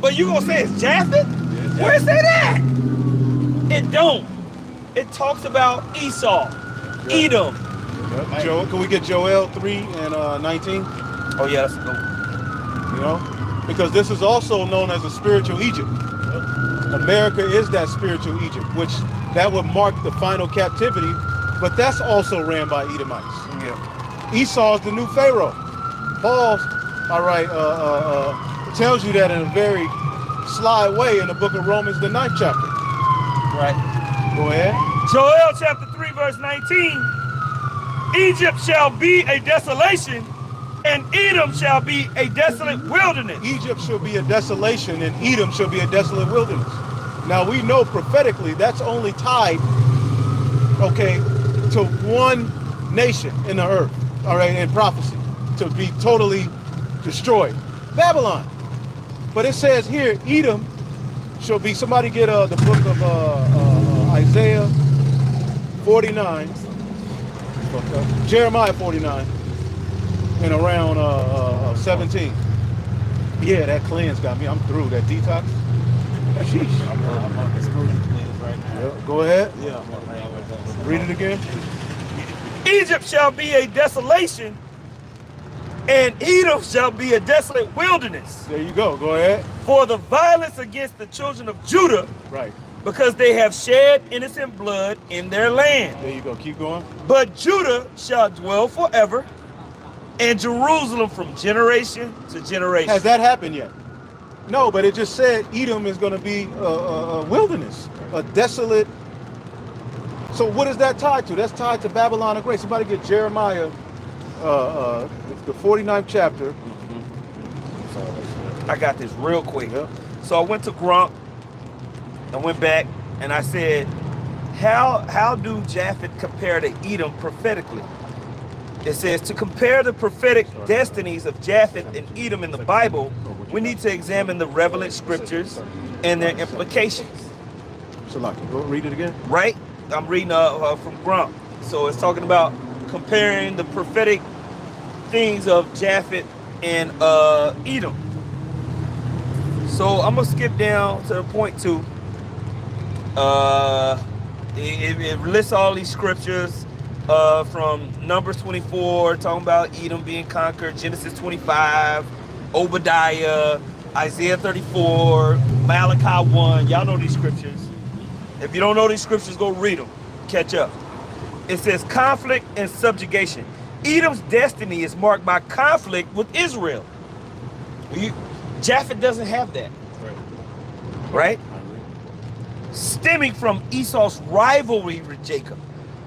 But you gonna say it's Japheth? Where's that at? It don't. It talks about Esau, Edom. Can we get Joel 3 and 19? Oh yeah, that's a good one. You know, because this is also known as a spiritual Egypt. America is that spiritual Egypt, which that would mark the final captivity, but that's also ran by Edomites. Yeah. Esau is the new Pharaoh. Paul, tells you that in a very sly way in the book of Romans, the 9th chapter. Right. Go ahead. Joel chapter 3, verse 19. Egypt shall be a desolation, and Edom shall be a desolate wilderness. Egypt shall be a desolation, and Edom shall be a desolate wilderness. Now we know prophetically that's only tied, okay, to one nation in the earth, all right, in prophecy, to be totally destroyed. Babylon. But it says here, Edom shall be, somebody get the book of Isaiah 49, Jeremiah 49, and around 17. Yeah, that cleanse got me. I'm through that detox. Sheesh. I'm on the smoothie cleanse right now. Yeah, go ahead. Yeah. Read it again. Egypt shall be a desolation, and Edom shall be a desolate wilderness. There you go. Go ahead. For the violence against the children of Judah, Right. because they have shed innocent blood in their land. There you go. Keep going. But Judah shall dwell forever, and Jerusalem from generation to generation. Has that happened yet? No, but it just said Edom is going to be a wilderness, a desolate. So what is that tied to? That's tied to Babylon the Great. Somebody get Jeremiah, the 49th chapter. I got this real quick. Yeah. So I went to Grump, I went back, and I said, how do Japheth compare to Edom prophetically? It says, to compare the prophetic destinies of Japheth and Edom in the Bible, we need to examine the relevant scriptures and their implications. Salaki, go read it again. Right? I'm reading from Grump. So it's talking about comparing the prophetic things of Japheth and Edom. So I'm going to skip down to point 2. It lists all these scriptures from Numbers 24, talking about Edom being conquered, Genesis 25, Obadiah, Isaiah 34, Malachi 1. Y'all know these scriptures. If you don't know these scriptures, go read them. Catch up. It says conflict and subjugation. Edom's destiny is marked by conflict with Israel. Japheth doesn't have that. Right? Stemming from Esau's rivalry with Jacob,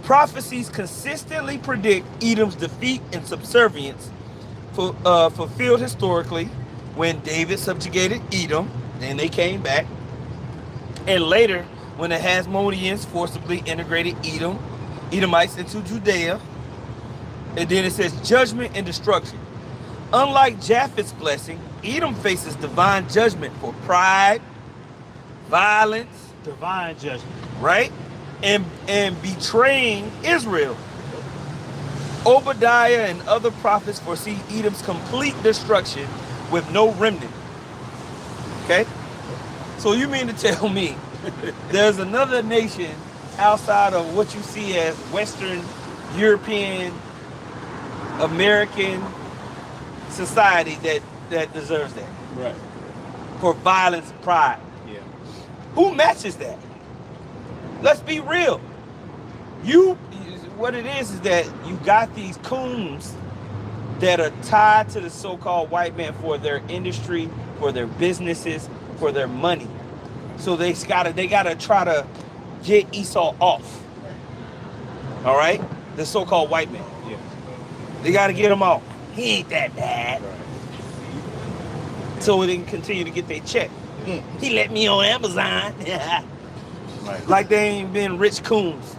prophecies consistently predict Edom's defeat and subservience, fulfilled historically when David subjugated Edom and they came back, and later when the Hasmoneans forcibly integrated Edomites into Judea. And then it says judgment and destruction. Unlike Japheth's blessing, Edom faces divine judgment for pride, violence, Divine judgment. right? And betraying Israel. Obadiah and other prophets foresee Edom's complete destruction with no remnant. Okay? So you mean to tell me there's another nation outside of what you see as Western European American society that deserves that? Right. For violence and pride. Yeah. Who matches that? Let's be real. What it is that you got these coons that are tied to the so-called white man for their industry, for their businesses, for their money. So they gotta try to get Esau off. All right? The so-called white man. Yeah. They gotta get him off. He ain't that bad. So they can continue to get their check. He let me on Amazon. Right. Like they ain't been rich coons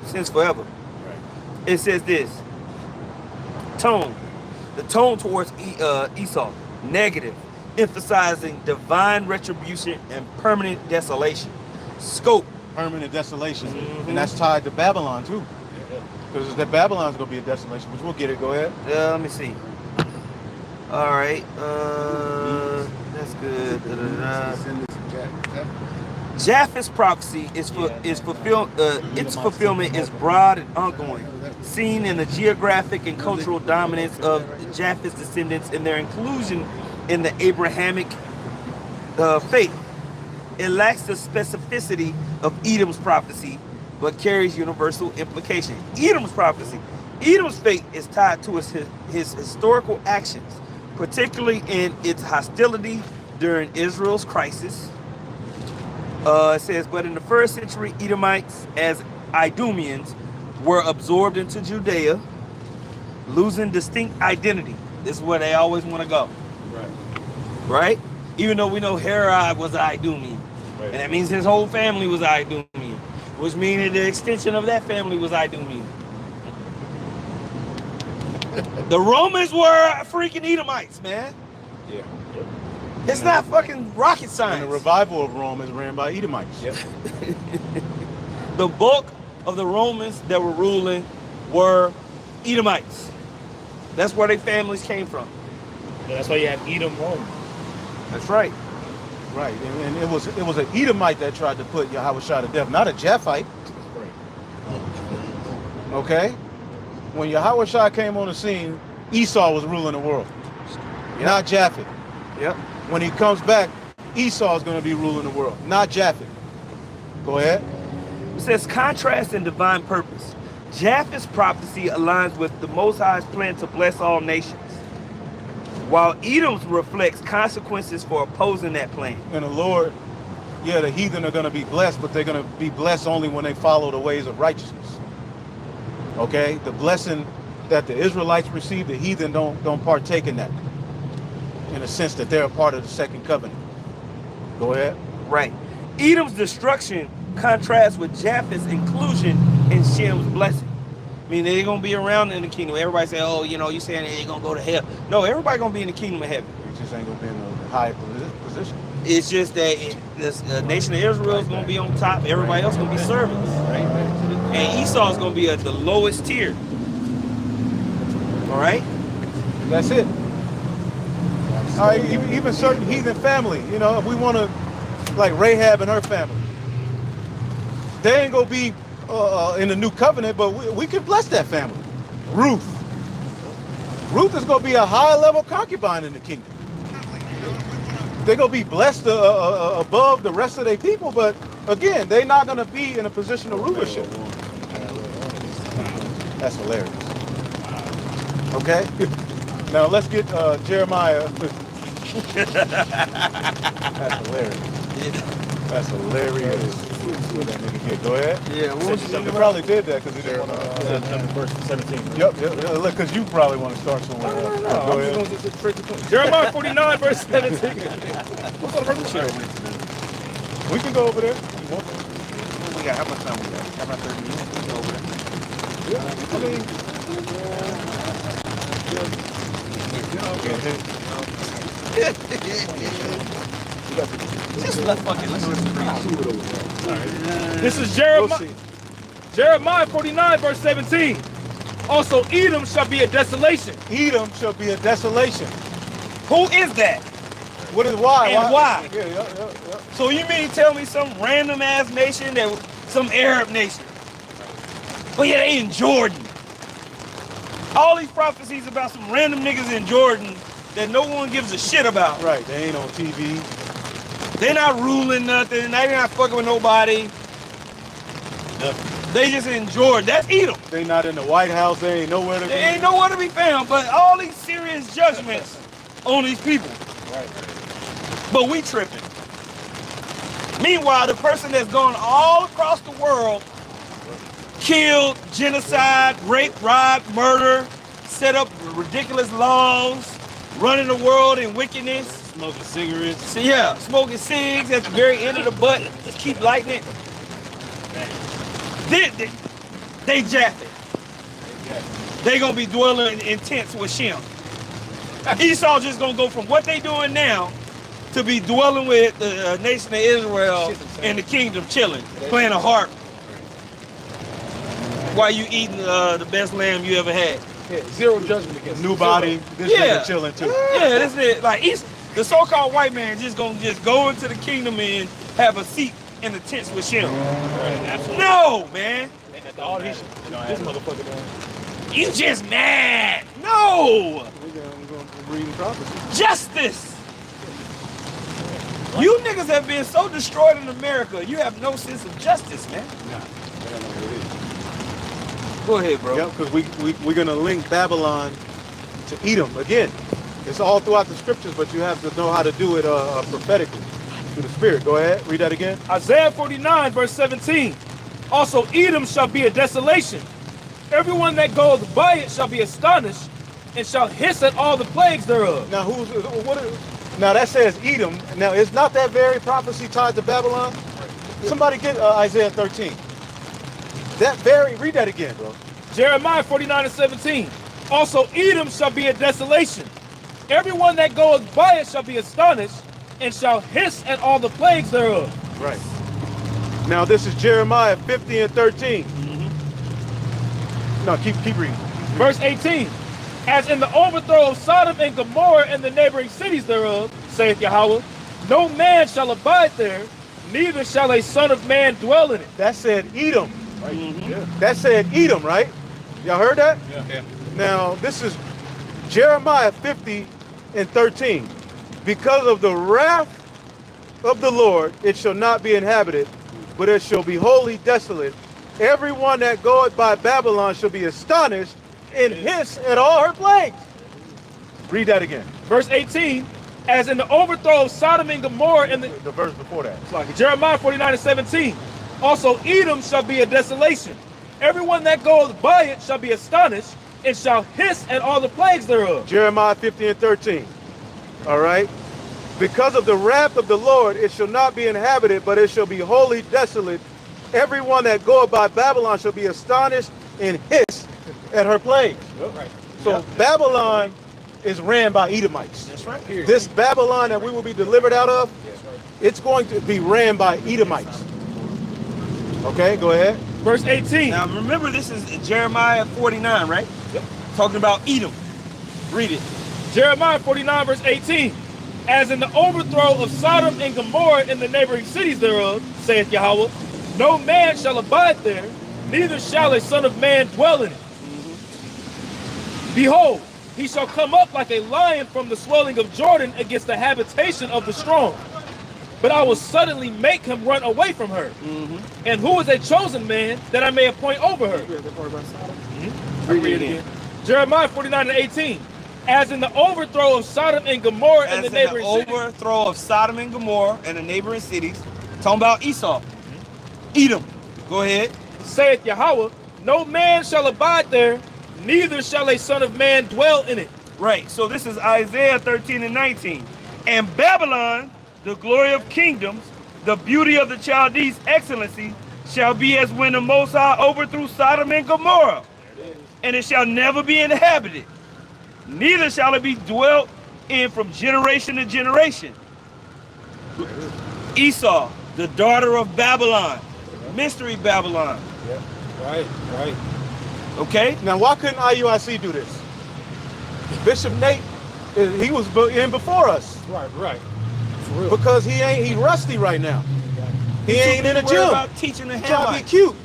since forever. Right. It says this. Tone. The tone towards Esau. Negative. Emphasizing divine retribution and permanent desolation. Scope. Permanent desolation. And that's tied to Babylon too. Because that Babylon's going to be a desolation, which we'll get it. Go ahead. Let me see. All right. That's good. Japheth's prophecy is fulfilled. Its fulfillment is broad and ongoing, seen in the geographic and cultural dominance of Japheth's descendants and their inclusion in the Abrahamic faith. It lacks the specificity of Edom's prophecy, but carries universal implication. Edom's prophecy. Edom's fate is tied to his historical actions, particularly in its hostility during Israel's crisis. It says, but in the first century, Edomites as Idumeans were absorbed into Judea, losing distinct identity. This is where they always want to go. Right? Even though we know Herod was Idumean. And that means his whole family was Idumean. Which means that the extension of that family was Idumean. The Romans were freaking Edomites, man. Yeah. It's not fucking rocket science. And the revival of Rome is ran by Edomites. Yep. The bulk of the Romans that were ruling were Edomites. That's where their families came from. Yeah, that's why you have Edom, Rome. That's right. Right, and it was an Edomite that tried to put Yahushua to death, not a Japhite. Okay? When Yahushua came on the scene, Esau was ruling the world, not Japheth. Yep. When he comes back, Esau is going to be ruling the world, not Japheth. Go ahead. It says contrast and divine purpose. Japheth's prophecy aligns with the Most High's plan to bless all nations, while Edom's reflects consequences for opposing that plan. And the Lord, yeah, the heathen are going to be blessed, but they're going to be blessed only when they follow the ways of righteousness. Okay? The blessing that the Israelites receive, the heathen don't partake in that, in a sense that they're a part of the second covenant. Go ahead. Right. Edom's destruction contrasts with Japheth's inclusion in Shem's blessing. I mean, they're going to be around in the kingdom. Everybody say, oh, you know, you saying they're going to go to hell. No, everybody going to be in the kingdom of heaven. It just ain't going to be in a high position. It's just that this nation of Israel is going to be on top. Everybody else going to be servants. And Esau is going to be at the lowest tier. All right? That's it. All right, even certain heathen family, you know, if we want to, like Rahab and her family, they ain't going to be in the new covenant, but we can bless that family. Ruth is going to be a high-level concubine in the kingdom. They're going to be blessed above the rest of their people, but again, they're not going to be in a position of rulership. That's hilarious. Okay? Now let's get Jeremiah. That's hilarious. That's hilarious. What that nigga get? Go ahead. Yeah, what was you probably did that because he didn't want to. Verse 17. Yep. Look, because you probably want to start somewhere. No, Go I'm ahead. just going to straight to the point. Jeremiah 49, verse 17. What's on the verse? We can go over there. We got how much time we got? How about 30 minutes? We can go over there. Yeah, I mean, Just let fucking listen to This is Jeremiah 49, verse 17. Also, Edom shall be a desolation. Edom shall be a desolation. Who is that? What is why? And why? Yeah. So you mean to tell me some random ass nation, some Arab nation? But yeah, they in Jordan. All these prophecies about some random niggas in Jordan that no one gives a shit about. Right, they ain't on TV. They not ruling nothing. They not fucking with nobody. They just in Jordan. That's Edom. They not in the White House. They ain't nowhere to be. They ain't nowhere to be found. But all these serious judgments on these people. Right. But we tripping. Meanwhile, the person that's gone all across the world, killed, genocide, rape, rob, murder, set up ridiculous laws, running the world in wickedness. Smoking cigarettes. So yeah, smoking cigs at the very end of the butt. Just keep lighting it. They Japheth. They gonna be dwelling in tents with Shem. Esau just gonna go from what they doing now to be dwelling with the nation of Israel and the kingdom, chilling, playing a harp while you eating the best lamb you ever had. Yeah, zero judgment against New body. This nigga chilling too. Yeah, this is like the so-called white man just gonna go into the kingdom and have a seat in the tents with Shem. No, man. All these, this motherfucker, man. You just mad. No. We're gonna read prophecy. Justice. You niggas have been so destroyed in America, you have no sense of justice, man. Go ahead, bro. Yep, because we're gonna link Babylon to Edom again. It's all throughout the scriptures, but you have to know how to do it prophetically through the Spirit. Go ahead, read that again. Isaiah 49, verse 17. Also Edom shall be a desolation. Everyone that goeth by it shall be astonished, and shall hiss at all the plagues thereof. Now, now that says Edom. Now, is not that very prophecy tied to Babylon? Somebody get Isaiah 13. Read that again, bro. Jeremiah 49 and 17. Also Edom shall be a desolation. Everyone that goeth by it shall be astonished, and shall hiss at all the plagues thereof. Right. Now this is Jeremiah 50 and 13. No, keep reading. Verse 18. As in the overthrow of Sodom and Gomorrah and the neighboring cities thereof, saith Yahweh, no man shall abide there, neither shall a son of man dwell in it. That said Edom. Right? Yeah. That said Edom, right? Y'all heard that? Yeah. Now this is Jeremiah 50 and 13. Because of the wrath of the Lord, it shall not be inhabited, but it shall be wholly desolate. Everyone that goeth by Babylon shall be astonished and hiss at all her plagues. Read that again. Verse 18. As in the overthrow of Sodom and Gomorrah and the verse before that. It's like Jeremiah 49 and 17. Also Edom shall be a desolation. Everyone that goeth by it shall be astonished, and shall hiss at all the plagues thereof. Jeremiah 50 and 13. All right. Because of the wrath of the Lord, it shall not be inhabited, but it shall be wholly desolate. Everyone that goeth by Babylon shall be astonished and hiss at her plagues. Right. So Babylon is ran by Edomites. That's right. This Babylon that we will be delivered out of, it's going to be ran by Edomites. Okay, go ahead. Verse 18. Now remember, this is Jeremiah 49, right? Yep. Talking about Edom. Read it. Jeremiah 49 verse 18. As in the overthrow of Sodom and Gomorrah and the neighboring cities thereof, saith Yahweh, no man shall abide there, neither shall a son of man dwell in it. Behold, he shall come up like a lion from the swelling of Jordan against the habitation of the strong. But I will suddenly make him run away from her. And who is a chosen man that I may appoint over her? Read it again. Jeremiah 49 and 18. As in the overthrow of Sodom and Gomorrah and the neighboring cities. Overthrow of Sodom and Gomorrah and the neighboring cities. Talking about Esau. Edom. Go ahead. Saith Yahweh, no man shall abide there, neither shall a son of man dwell in it. Right. So this is Isaiah 13 and 19. And Babylon, the glory of kingdoms, the beauty of the Chaldees' excellency, shall be as when the Most High overthrew Sodom and Gomorrah. And it shall never be inhabited, neither shall it be dwelt in from generation to generation. Esau, the daughter of Babylon, mystery Babylon. Yeah. Right. Okay? Now, why couldn't IUIC do this? Bishop Nate, he was in before us. Right. Because he rusty right now. He ain't in the gym. About teaching the trying to be Hamites. cute.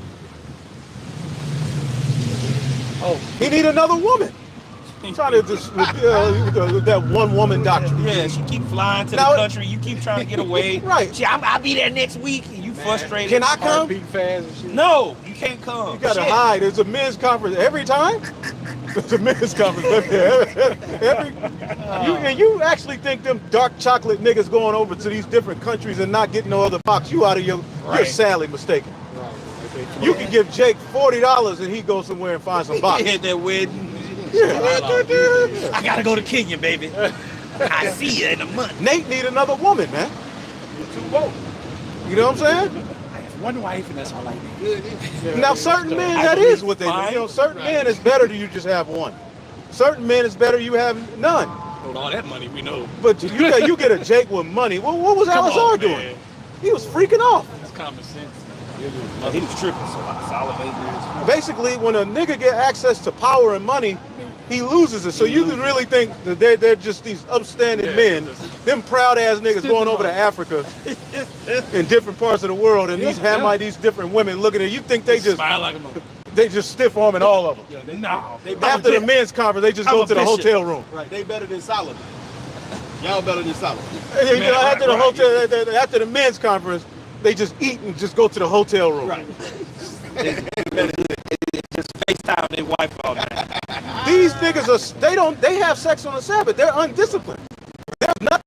Oh, he need another woman. Trying to just that one woman doctrine. Yeah, she keep flying to Now, the country. You keep trying to get away. Right. I'll be there next week. And you frustrated. Can I come? Beat fast and shit. No, you can't come. You gotta Shit. hide. There's a men's conference every time. There's a men's conference. You actually think them dark chocolate niggas going over to these different countries and not getting no other box? You out of you're sadly mistaken. Right. You can give Jake $40 and he goes somewhere and find some box. Hit that wedding. Yeah. I gotta go to Kenya, baby. I see you in a month. Nate need another woman, man. You know what I'm saying? I have one wife and that's all I need. Now, certain men, that is what they do. You know, certain men, it's better you just have one. Certain men, it's better you have none. With all that money, we know. But you get a Jake with money. What was Alizar doing? He was freaking off. It's common sense. Oh, he was tripping, so Solomon. Basically, when a nigga get access to power and money, he loses it. So you can really think that they're just these upstanding men, them proud ass niggas going over to Africa in different parts of the world, and these Hamite, these different women looking at you. Think they just Smile like a mother. they just stiff arming all of them. No. After the men's conference, they just go to the hotel room. Right, they better than Solomon. Y'all better than Solomon. And, you know, after the hotel, after the men's conference, they just eat and just go to the hotel room. Just FaceTime their wife all night. These niggas they have sex on the Sabbath. They're undisciplined. They're not.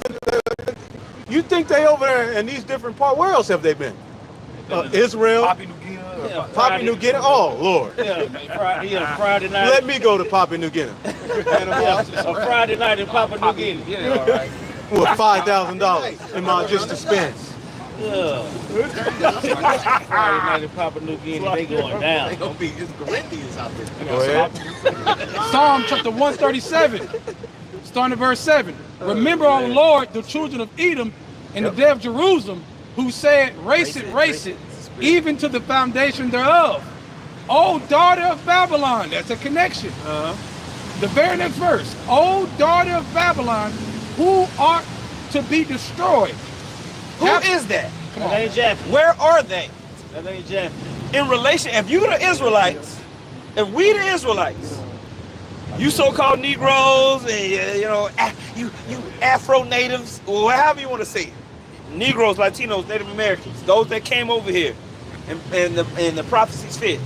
You think they over there in these different parts? Where else have they been? Israel, Papua New Guinea. Papua New Guinea. Oh Lord. Friday night. Let me go to Papua New Guinea. A Friday night in Papua New Guinea. Yeah, all right. With $5,000 in my just to spend. Friday night in Papua New Guinea, they going down. It's Corinthians out there. Go ahead. Psalm chapter 137, starting at verse 7. Remember, O Lord, the children of Edom and the day of Jerusalem, who said, race it, even to the foundation thereof. O daughter of Babylon, that's a connection. The very next verse, O daughter of Babylon, who art to be destroyed. Who is that? That ain't Japheth. Where are they? That ain't Japheth. In relation, if you the Israelites, if we the Israelites, you so-called Negroes and you Afro natives, or however you want to say it, Negroes, Latinos, Native Americans, those that came over here, and the prophecies fit.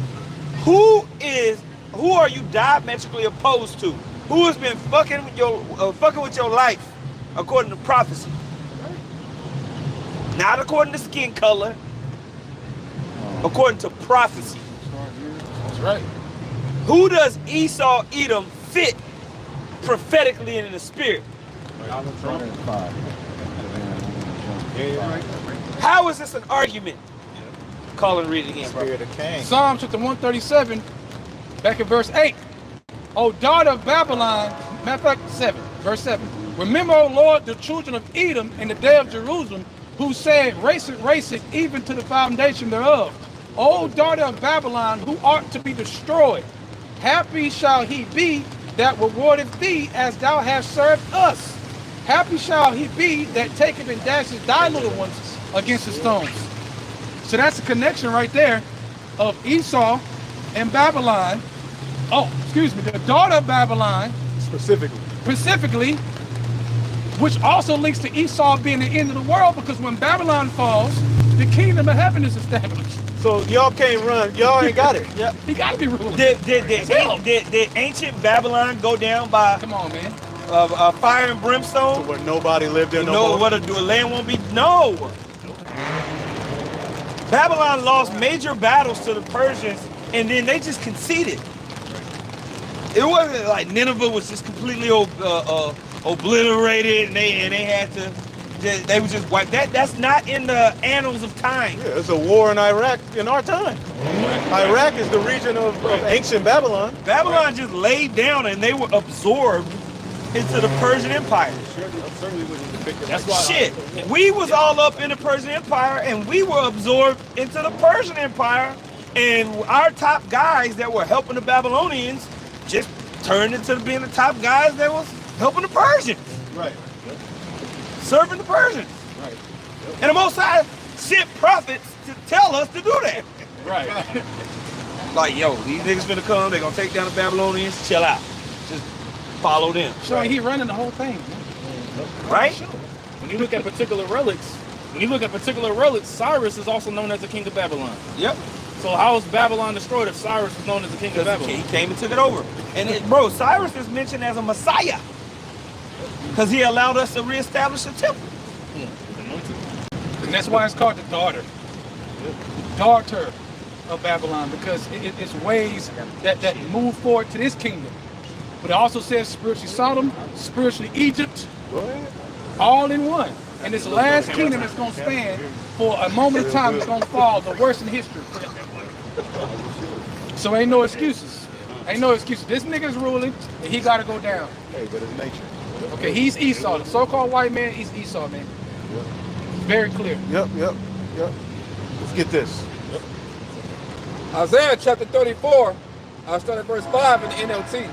Who are you diametrically opposed to? Who has been fucking with your life according to prophecy? Not according to skin color, according to prophecy. That's right. Who does Esau, Edom fit prophetically and in the spirit? How is this an argument? Colin, read it again, bro. Spirit of Cain. Psalm chapter 137, back at verse 8. O daughter of Babylon, matter of fact, 7, verse 7. Remember, O Lord, the children of Edom and the day of Jerusalem, who said, race it, even to the foundation thereof. O daughter of Babylon, who art to be destroyed. Happy shall he be that rewardeth thee as thou hast served us. Happy shall he be that taketh and dashes thy little ones against the stones. So that's a connection right there of Esau and Babylon. Oh, excuse me, the daughter of Babylon. Specifically, which also links to Esau being the end of the world, because when Babylon falls, the kingdom of heaven is established. So y'all can't run. Y'all ain't got it. Yep. He got to be ruling. Did ancient Babylon go down by Come on, man. fire and brimstone? So where nobody lived there You no know more. what the land won't be? No. Babylon lost major battles to the Persians, and then they just conceded. It wasn't like Nineveh was just completely obliterated, and they had to. They were just wiped. That's not in the annals of time. Yeah, it's a war in Iraq in our time. Iraq is the region of ancient Babylon. Babylon just laid down, and they were absorbed into the Persian Empire. That's why. Shit, we was all up in the Persian Empire, and we were absorbed into the Persian Empire, and our top guys that were helping the Babylonians just turned into being the top guys that was helping the Persians. Right. Serving the Persians. Right. And the Most High sent prophets to tell us to do that. Right. Like, yo, these niggas finna come, they gonna take down the Babylonians, chill out. Just follow them. So he running the whole thing. Right? When you look at particular relics, Cyrus is also known as the king of Babylon. Yep. So how is Babylon destroyed if Cyrus is known as the king of Babylon? He came and took it over. And bro, Cyrus is mentioned as a Messiah. Because he allowed us to reestablish the temple. And that's why it's called the daughter. Daughter of Babylon, because it's ways that move forward to this kingdom. But it also says spiritually Sodom, spiritually Egypt, all in one. And this last kingdom that's going to stand for a moment of time is going to fall, the worst in history. So ain't no excuses. Ain't no excuses. This nigga's ruling, and he got to go down. Hey, but it's nature. Okay, he's Esau. The so-called white man, he's Esau, man. Yep. Very clear. Yep. Let's get this. Isaiah chapter 34, I'll start at verse 5 in the NLT.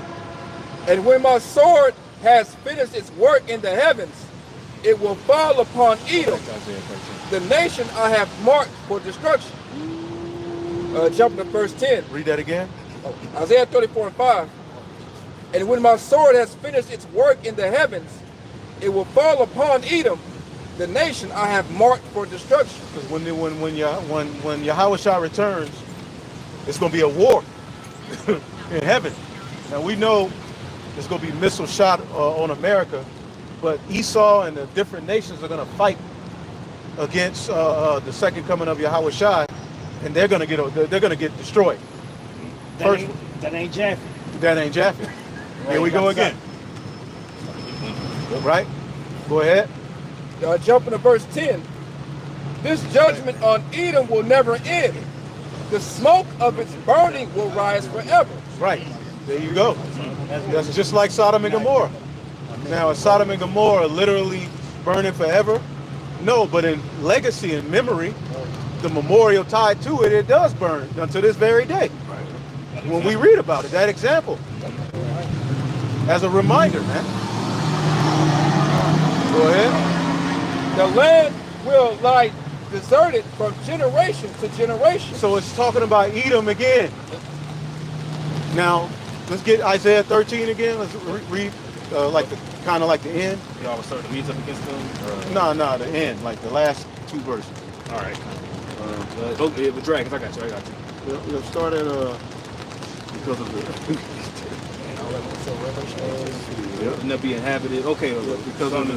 And when my sword has finished its work in the heavens, it will fall upon Edom, the nation I have marked for destruction. Jumping to verse 10. Read that again. Isaiah 34 and 5. And when my sword has finished its work in the heavens, it will fall upon Edom, the nation I have marked for destruction. Because when Yahushua returns, it's going to be a war in heaven. Now we know there's going to be missile shot on America, but Esau and the different nations are going to fight against the second coming of Yahweh Shai, and they're going to get destroyed. That ain't Japheth. That ain't Japheth. Here we go again. Right? Go ahead. Jumping to verse 10. This judgment on Edom will never end. The smoke of its burning will rise forever. Right. There you go. That's just like Sodom and Gomorrah. Now, is Sodom and Gomorrah literally burning forever? No, but in legacy and memory, the memorial tied to it, it does burn until this very day. When we read about it, that example. As a reminder, man. Go ahead. The land will lie deserted from generation to generation. So it's talking about Edom again. Now, let's get Isaiah 13 again. Let's read like the kind of like the end. Y'all will start the means up against them? No, the end, like the last two verses. All right. The dragons, I got you. We'll start at because of the And they'll be inhabited. Okay, because of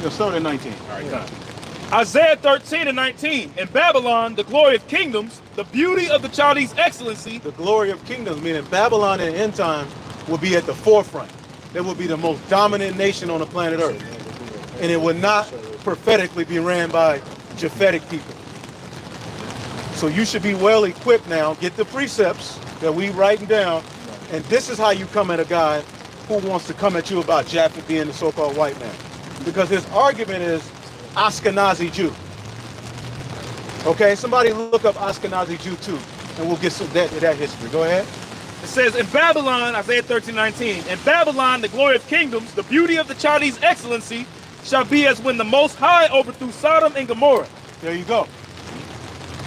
we'll start at 19. All right, come. Isaiah 13 and 19. In Babylon, the glory of kingdoms, the beauty of the Chaldees' excellency. The glory of kingdoms, meaning Babylon in end time, will be at the forefront. They will be the most dominant nation on the planet Earth. And it will not prophetically be ran by Japhetic people. So you should be well equipped now. Get the precepts that we writing down. And this is how you come at a guy who wants to come at you about Japheth being the so-called white man. Because his argument is Ashkenazi Jew. Okay, somebody look up Ashkenazi Jew too, and we'll get some that history. Go ahead. It says, in Babylon, Isaiah 13:19, in Babylon, the glory of kingdoms, the beauty of the Chaldees' excellency, shall be as when the Most High overthrew Sodom and Gomorrah. There you go.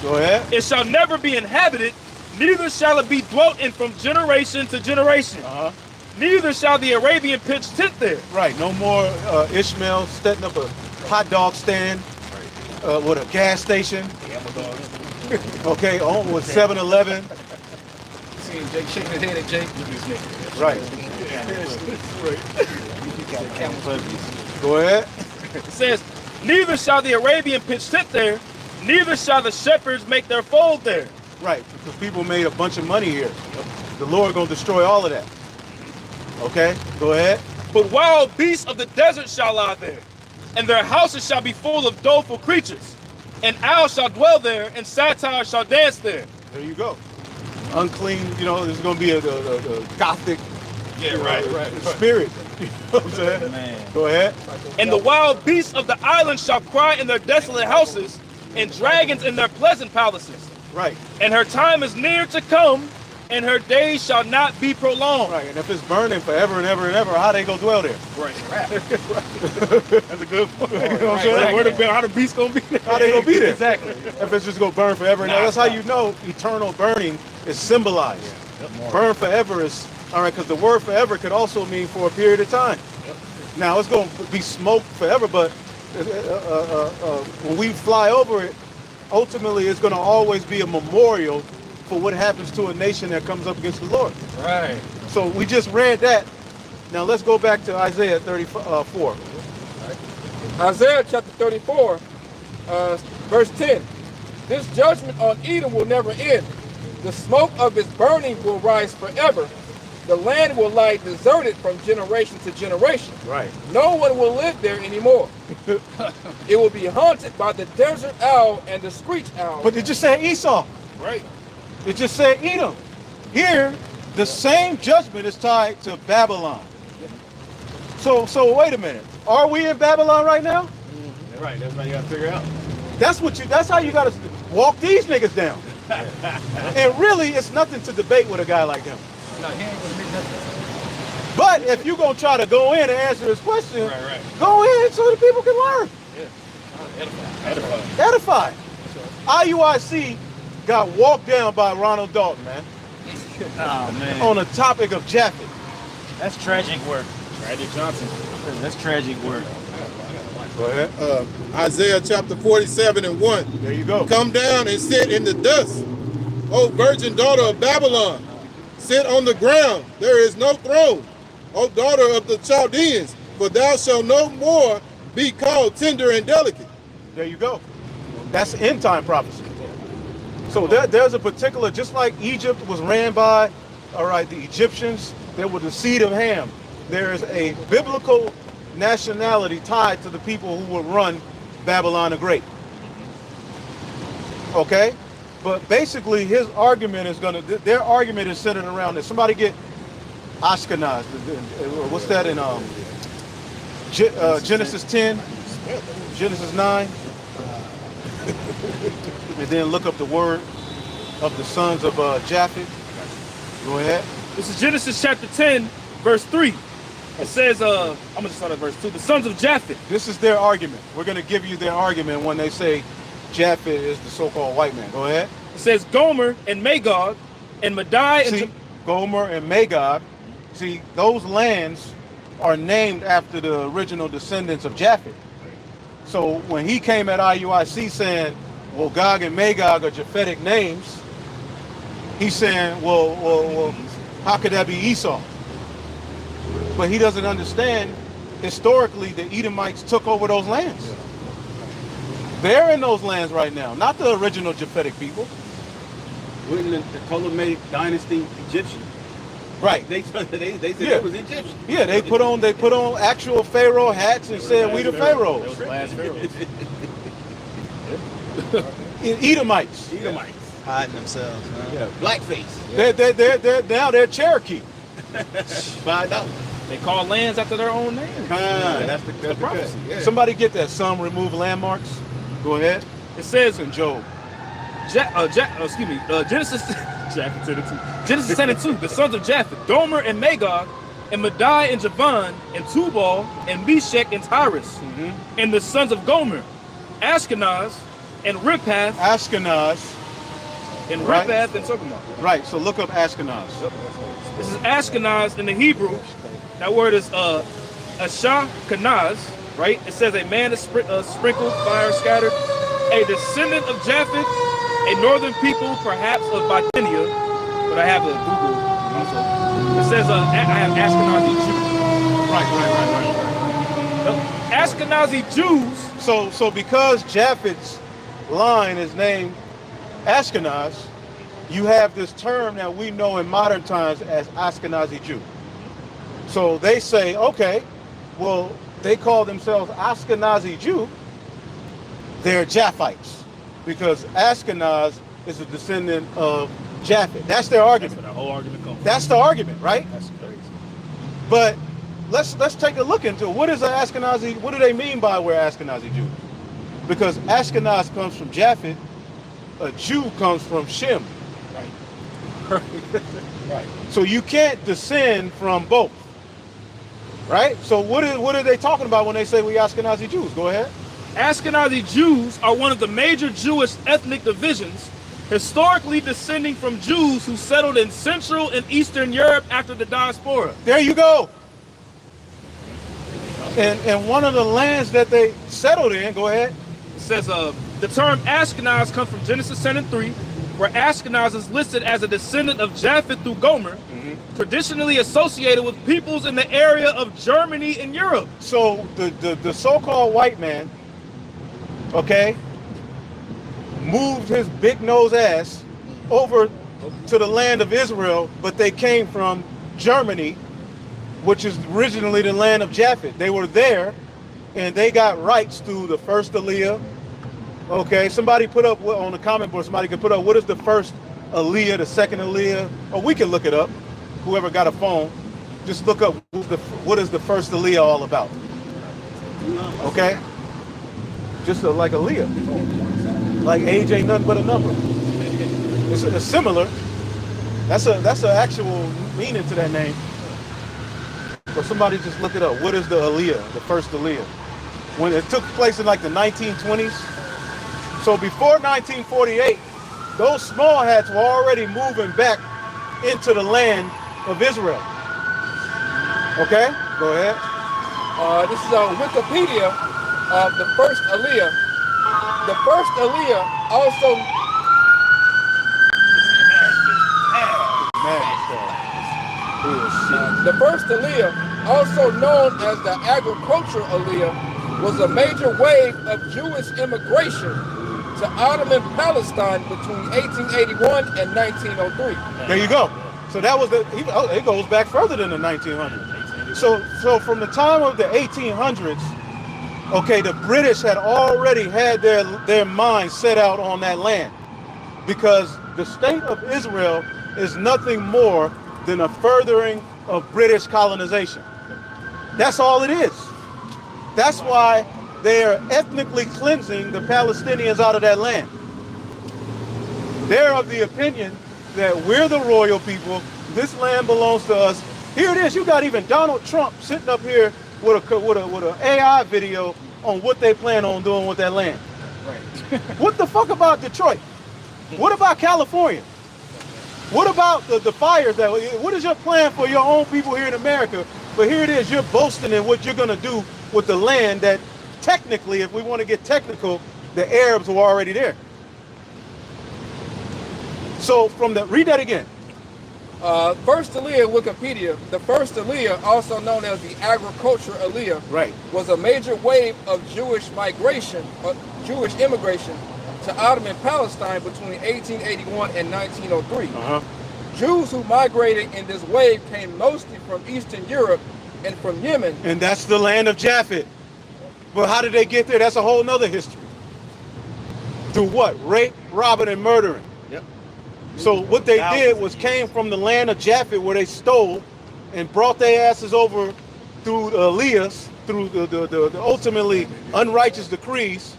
Go ahead. It shall never be inhabited, neither shall it be dwelt in from generation to generation. Neither shall the Arabian pitch tent there. Right, no more Ishmael setting up a hot dog stand with a gas station. Okay, on with 7-Eleven. Seeing Jake shaking his head at Jake. Right. Go ahead. It says, neither shall the Arabian pitch tent there, neither shall the shepherds make their fold there. Right, because people made a bunch of money here. The Lord gonna destroy all of that. Okay, go ahead. But wild beasts of the desert shall lie there, and their houses shall be full of doleful creatures. And owls shall dwell there, and satyrs shall dance there. There you go. Unclean, there's gonna be a gothic spirit. You know what I'm saying? Man. Go ahead. And the wild beasts of the islands shall cry in their desolate houses, and dragons in their pleasant palaces. Right. And her time is near to come, and her days shall not be prolonged. Right, and if it's burning forever and ever and ever, how they gonna dwell there? Right. That's a good point. You know what I'm saying? How the beast gonna be there? How they gonna be there? Exactly. If it's just gonna burn forever and ever. That's how you know eternal burning is symbolized. Burn forever is, all right, because the word forever could also mean for a period of time. Now, it's gonna be smoke forever, but when we fly over it, ultimately it's gonna always be a memorial for what happens to a nation that comes up against the Lord. Right. So we just read that. Now let's go back to Isaiah 34. Isaiah chapter 34, verse 10. This judgment on Edom will never end. The smoke of its burning will rise forever. The land will lie deserted from generation to generation. Right. No one will live there anymore. It will be haunted by the desert owl and the screech owl. But it just said Esau. Right. It just said Edom. Here, the same judgment is tied to Babylon. So wait a minute. Are we in Babylon right now? Right, that's what you gotta figure out. That's how you gotta walk these niggas down. And really, it's nothing to debate with a guy like him. No, he ain't gonna make nothing. But if you're gonna try to go in and answer this question, Right. go in so the people can learn. Edify. IUIC got walked down by Ronald Dalton, man. Oh, man. On the topic of Japheth. That's tragic work. Tragic Johnson. That's tragic work. Go ahead. Isaiah chapter 47 and 1. There you go. Come down and sit in the dust, O virgin daughter of Babylon, sit on the ground, there is no throne. O daughter of the Chaldeans, for thou shalt no more be called tender and delicate. There you go. That's end time prophecy. So there's a particular, just like Egypt was ran by, all right, the Egyptians, they were the seed of Ham. There is a biblical nationality tied to the people who would run Babylon the Great. Okay? But basically his argument is their argument is centered around this. Somebody get Ashkenaz. What's that in Genesis 10, Genesis 9? And then look up the word of the sons of Japheth. Go ahead. This is Genesis chapter 10, verse 3. It says, I'm going to start at verse 2. The sons of Japheth. This is their argument. We're going to give you their argument when they say Japheth is the so-called white man. Go ahead. It says Gomer and Magog and Madai and... See, Gomer and Magog. See, those lands are named after the original descendants of Japheth. So when he came at IUIC saying, well, Gog and Magog are Japhetic names, he's saying, well, how could that be Esau? But he doesn't understand, historically, the Edomites took over those lands. They're in those lands right now, not the original Japhetic people. Wouldn't the Ptolemaic dynasty Egyptian? Right. They said it was Egyptian. Yeah, they put on actual pharaoh hats and said we the pharaohs. Those last pharaohs. Edomites. Edomites. Hiding themselves. Yeah, blackface. They're Cherokee. $5. They call lands after their own name. That's the prophecy. Yeah. Somebody get that. Some remove landmarks. Go ahead. It says in Job. Genesis Genesis 10 and 2. The sons of Japheth, Gomer and Magog, and Madai and Javan, and Tubal, and Meshech and Tyrus. And the sons of Gomer, Ashkenaz, and Riphath. Ashkenaz. And Riphath and Togarmah. Right, so look up Ashkenaz. This is Ashkenaz in the Hebrew. That word is Ashkenaz, right? It says a man is sprinkled, fire scattered, a descendant of Japheth, a northern people, perhaps of Bithynia, but I have a Google also. It says I have Ashkenazi Jews. Right. Ashkenazi Jews. So because Japheth's line is named Ashkenaz, you have this term that we know in modern times as Ashkenazi Jew. So they say, okay, well, they call themselves Ashkenazi Jew. They're Japhites because Ashkenaz is a descendant of Japheth. That's their argument. That's where the whole argument comes from. That's the argument, right? That's crazy. But let's take a look into it. What is an Ashkenazi? What do they mean by we're Ashkenazi Jews? Because Ashkenaz comes from Japheth, a Jew comes from Shem. Right. Right. So you can't descend from both. Right? So what are they talking about when they say we Ashkenazi Jews? Go ahead. Ashkenazi Jews are one of the major Jewish ethnic divisions, historically descending from Jews who settled in Central and Eastern Europe after the diaspora. There you go. And one of the lands that they settled in, go ahead. It says the term Ashkenaz comes from Genesis 10 and 3, where Ashkenaz is listed as a descendant of Japheth through Gomer, traditionally associated with peoples in the area of Germany and Europe. So the so-called white man, okay, moved his big nose ass over to the land of Israel, but they came from Germany, which is originally the land of Japheth. They were there, and they got rights through the first Aliyah. Okay, somebody put up on the comment board, somebody could put up what is the first Aliyah, the second Aliyah, or we can look it up. Whoever got a phone, just look up what is the first Aliyah all about. Okay? Just like Aliyah. Like age ain't nothing but a number. It's similar. That's an actual meaning to that name. But somebody just look it up. What is the Aliyah, the first Aliyah? When it took place in like the 1920s. So before 1948, those small hats were already moving back into the land of Israel. Okay, go ahead. This is on Wikipedia of the first Aliyah. The first Aliyah also The first Aliyah, also known as the agricultural Aliyah, was a major wave of Jewish immigration to Ottoman Palestine between 1881 and 1903. There you go. So that was it goes back further than the 1900s. So from the time of the 1800s, okay, the British had already had their minds set out on that land, because the state of Israel is nothing more than a furthering of British colonization. That's all it is. That's why they are ethnically cleansing the Palestinians out of that land. They're of the opinion that we're the royal people, this land belongs to us. Here it is, you got even Donald Trump sitting up here with an AI video on what they plan on doing with that land. Right. What the fuck about Detroit? What about California? What about the fires what is your plan for your own people here in America? But here it is, you're boasting in what you're gonna do with the land that technically, if we want to get technical, the Arabs were already there. So read that again. First Aliyah, Wikipedia, the first Aliyah, also known as the agriculture Aliyah, right, was a major wave of Jewish migration, Jewish immigration to Ottoman Palestine between 1881 and 1903. Jews who migrated in this wave came mostly from Eastern Europe and from Yemen. And that's the land of Japheth. But how did they get there? That's a whole nother history. Through what? Rape, robbing, and murdering. Yep. So what they did was came from the land of Japheth, where they stole and brought their asses over through Elias, through the ultimately unrighteous decrees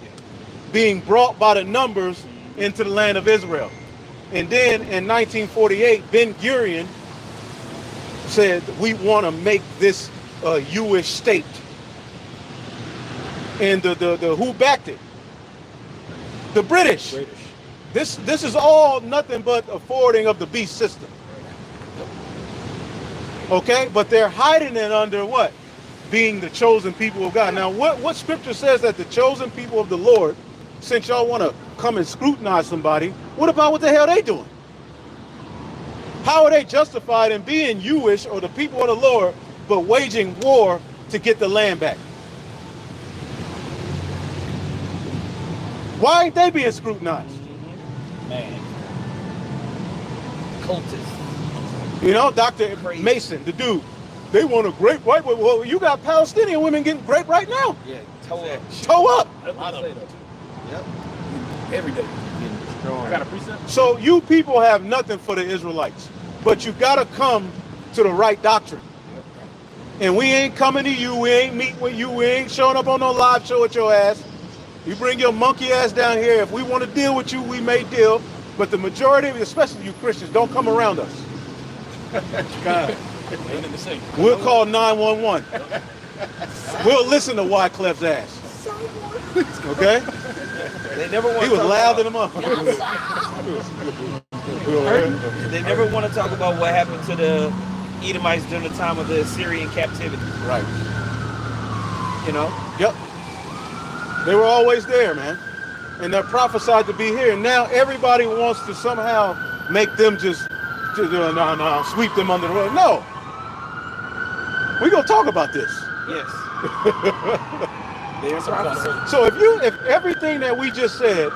being brought by the numbers into the land of Israel. And then in 1948, Ben-Gurion said, we want to make this a Iuic state. And the who backed it? The British. This is all nothing but a forwarding of the beast system. Okay, but they're hiding it under what? Being the chosen people of God. Now, what scripture says that the chosen people of the Lord, since y'all want to come and scrutinize somebody, what about what the hell they doing? How are they justified in being Jewish or the people of the Lord, but waging war to get the land back? Why ain't they being scrutinized? Man. Cultists. You know, Dr. Mason, the dude, they want a grape right. Well, you got Palestinian women getting grape right now. Yeah, toe up. Toe up. Yep. Every day. I got a precept. So you people have nothing for the Israelites, but you got to come to the right doctrine. And we ain't coming to you. We ain't meeting with you. We ain't showing up on no live show with your ass. You bring your monkey ass down here. If we want to deal with you, we may deal. But the majority of you, especially you Christians, don't come around us. God. We'll call 911. We'll listen to Wyclef's ass. Okay? They never want He was loud in the mouth. They never want to talk about what happened to the Edomites during the time of the Assyrian captivity. Right. You know? Yep. They were always there, man. And they're prophesied to be here. And now everybody wants to somehow make them just sweep them under the rug. No. We're going to talk about this. Yes. So if everything that we just said,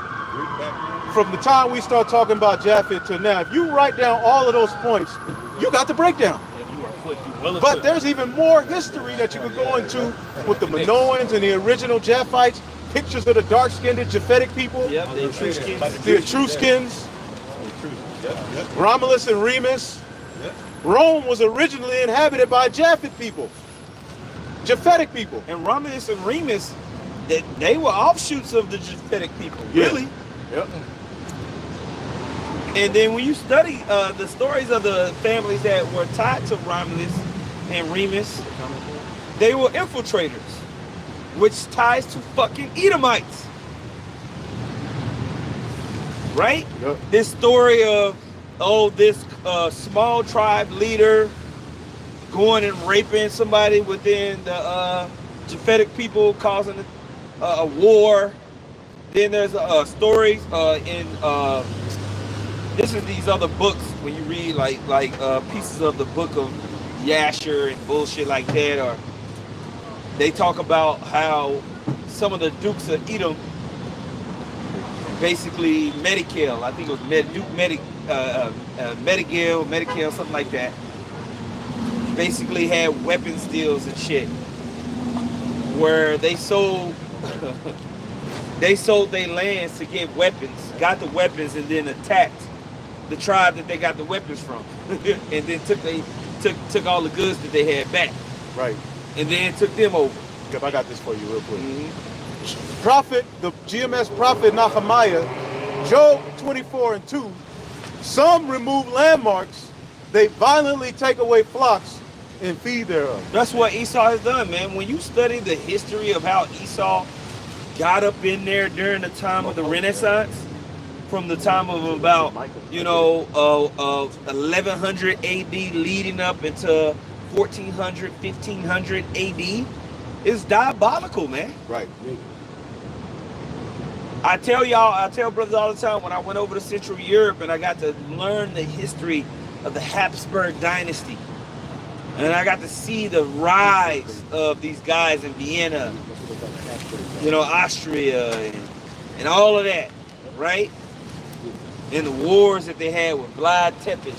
from the time we start talking about Japheth to now, if you write down all of those points, you got the breakdown. But there's even more history that you could go into with the Minoans and the original Japhites, pictures of the dark-skinned Japhetic people, Yep, the Etruscans. the Etruscans, Romulus and Remus. Rome was originally inhabited by Japhet people, Japhetic people. And Romulus and Remus, they were offshoots of the Japhetic people, Yeah. really. Yep. And then when you study the stories of the families that were tied to Romulus and Remus, they were infiltrators, which ties to fucking Edomites. Right? Yep. This story of, this small tribe leader going and raping somebody within the Japhetic people, causing a war. Then there's stories in this is these other books when you read like pieces of the book of Yasher and bullshit like that, or they talk about how some of the dukes of Edom, basically Medicail, I think it was Medicail, something like that, basically had weapons deals and shit, where they sold they sold their lands to get weapons, got the weapons, and then attacked the tribe that they got the weapons from, and then took all the goods that they had back. Right. And then took them over. Yep, I got this for you real quick. Prophet, the GMS prophet Nehemiah, Job 24:2. Some remove landmarks, they violently take away flocks and feed thereof. That's what Esau has done, man. When you study the history of how Esau got up in there during the time of the Renaissance, from the time of about, 1100 AD leading up into 1400, 1500 AD, it's diabolical, man. Right. I tell brothers all the time, when I went over to Central Europe and I got to learn the history of the Habsburg dynasty, and I got to see the rise of these guys in Vienna, Austria, and all of that, right? And the wars that they had with Vlad Tepes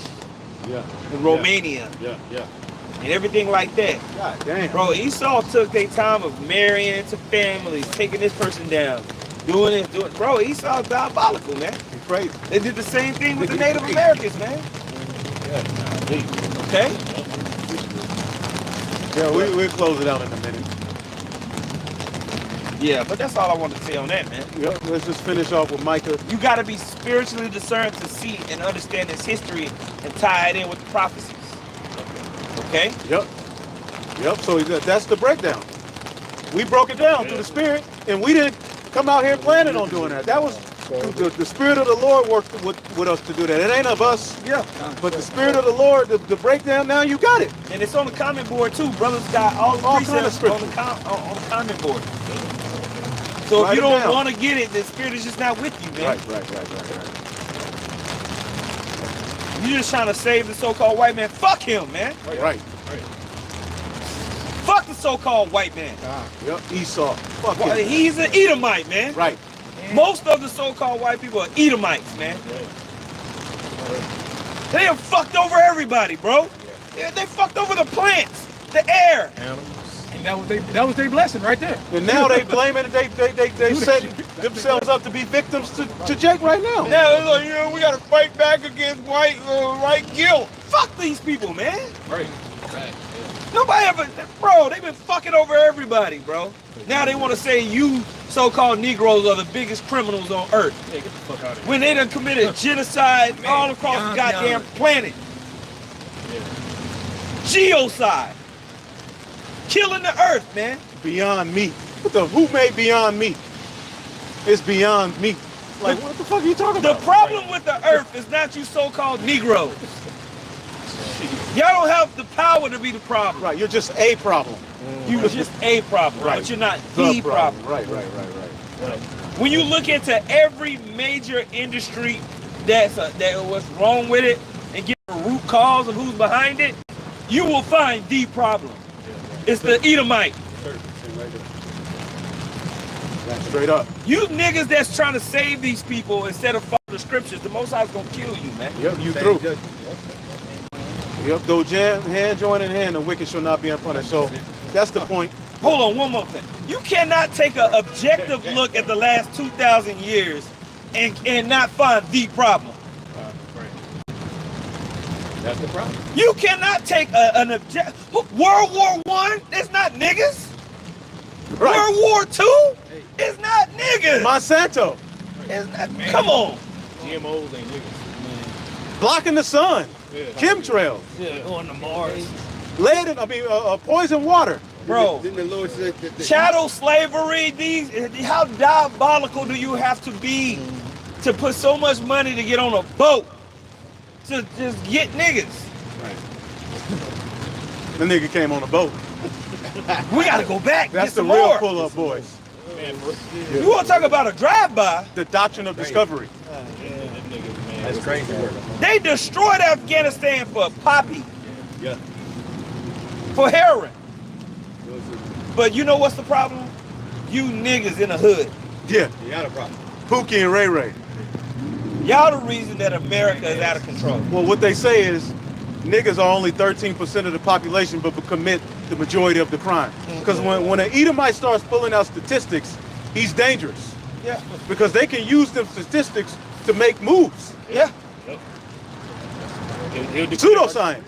in Romania, and everything like that. God damn. Bro, Esau took their time of marrying into families, taking this person down, doing this. Bro, Esau's diabolical, man. He's crazy. They did the same thing with the Native Americans, man. Okay? Yeah, we'll close it out in a minute. Yeah, but that's all I wanted to say on that, man. Yep, let's just finish off with Micah. You got to be spiritually discerned to see and understand this history and tie it in with the prophecies. Okay? Yep, so that's the breakdown. We broke it down through the Spirit, and we didn't come out here planning on doing that. That was the Spirit of the Lord worked with us to do that. It ain't of us. Yeah. But the Spirit of the Lord, the breakdown, now you got it. And it's on the comment board too. Brothers got all the precepts kind of on the comment board. So if you don't want to get it, the Spirit is just not with you, man. Right. You're just trying to save the so-called white man. Fuck him, man. Right. Fuck the so-called white man. Yep, Esau. Fuck Well, him. he's an Edomite, man. Right. Most of the so-called white people are Edomites, man. They have fucked over everybody, bro. Yeah, they fucked over the plants, the air. And that was their blessing right there. And now they blaming it. They set themselves up to be victims to Jake right now. Now they're like, we gotta fight back against white guilt. Fuck these people, man. Right. Nobody ever, bro, they've been fucking over everybody, bro. Now they want to say you so-called Negroes are the biggest criminals on earth. Yeah, get the fuck out of here. When they done committed genocide all across the goddamn planet. Geocide. Killing the earth, man. Beyond meat. Who made Beyond Meat? It's Beyond Meat. Like, what the fuck are you talking about? The problem with the earth is not you so-called Negroes. Y'all don't have the power to be the problem. Right, you're just a problem. You're just a problem, Right. but you're not the problem. Right. When you look into every major industry that was wrong with it and get the root cause of who's behind it, you will find the problem. It's the Edomite. Straight up. You niggas that's trying to save these people instead of follow the scriptures, the Most High's gonna kill you, man. Yep, you through. Yep, though hand join in hand, the wicked shall not be unpunished. So that's the point. Hold on, one more thing. You cannot take an objective look at the last 2,000 years and not find the problem. That's the problem. You cannot take an objective. World War I is not niggas. Right. World War II is not niggas. Monsanto. It's not, come on. GMOs ain't niggas. Blocking the sun. Chemtrails. Yeah, on the Mars. Poison water. Bro, Didn't the Lord say that chattel slavery, how diabolical do you have to be to put so much money to get on a boat to just get niggas? The nigga came on a boat. We gotta go back. That's get the some real more. pull-up boys. You wanna talk about a drive-by? The doctrine of discovery. That's crazy work. They destroyed Afghanistan for poppy. Yeah. for heroin. But you know what's the problem? You niggas in the hood. Yeah. You got a problem. Pookie and Ray Ray. Y'all the reason that America is out of control. Well, what they say is niggas are only 13% of the population, but commit the majority of the crime. Because when an Edomite starts pulling out statistics, he's dangerous. Yeah. Because they can use them statistics to make moves. Yeah. He'll decree Pseudoscience.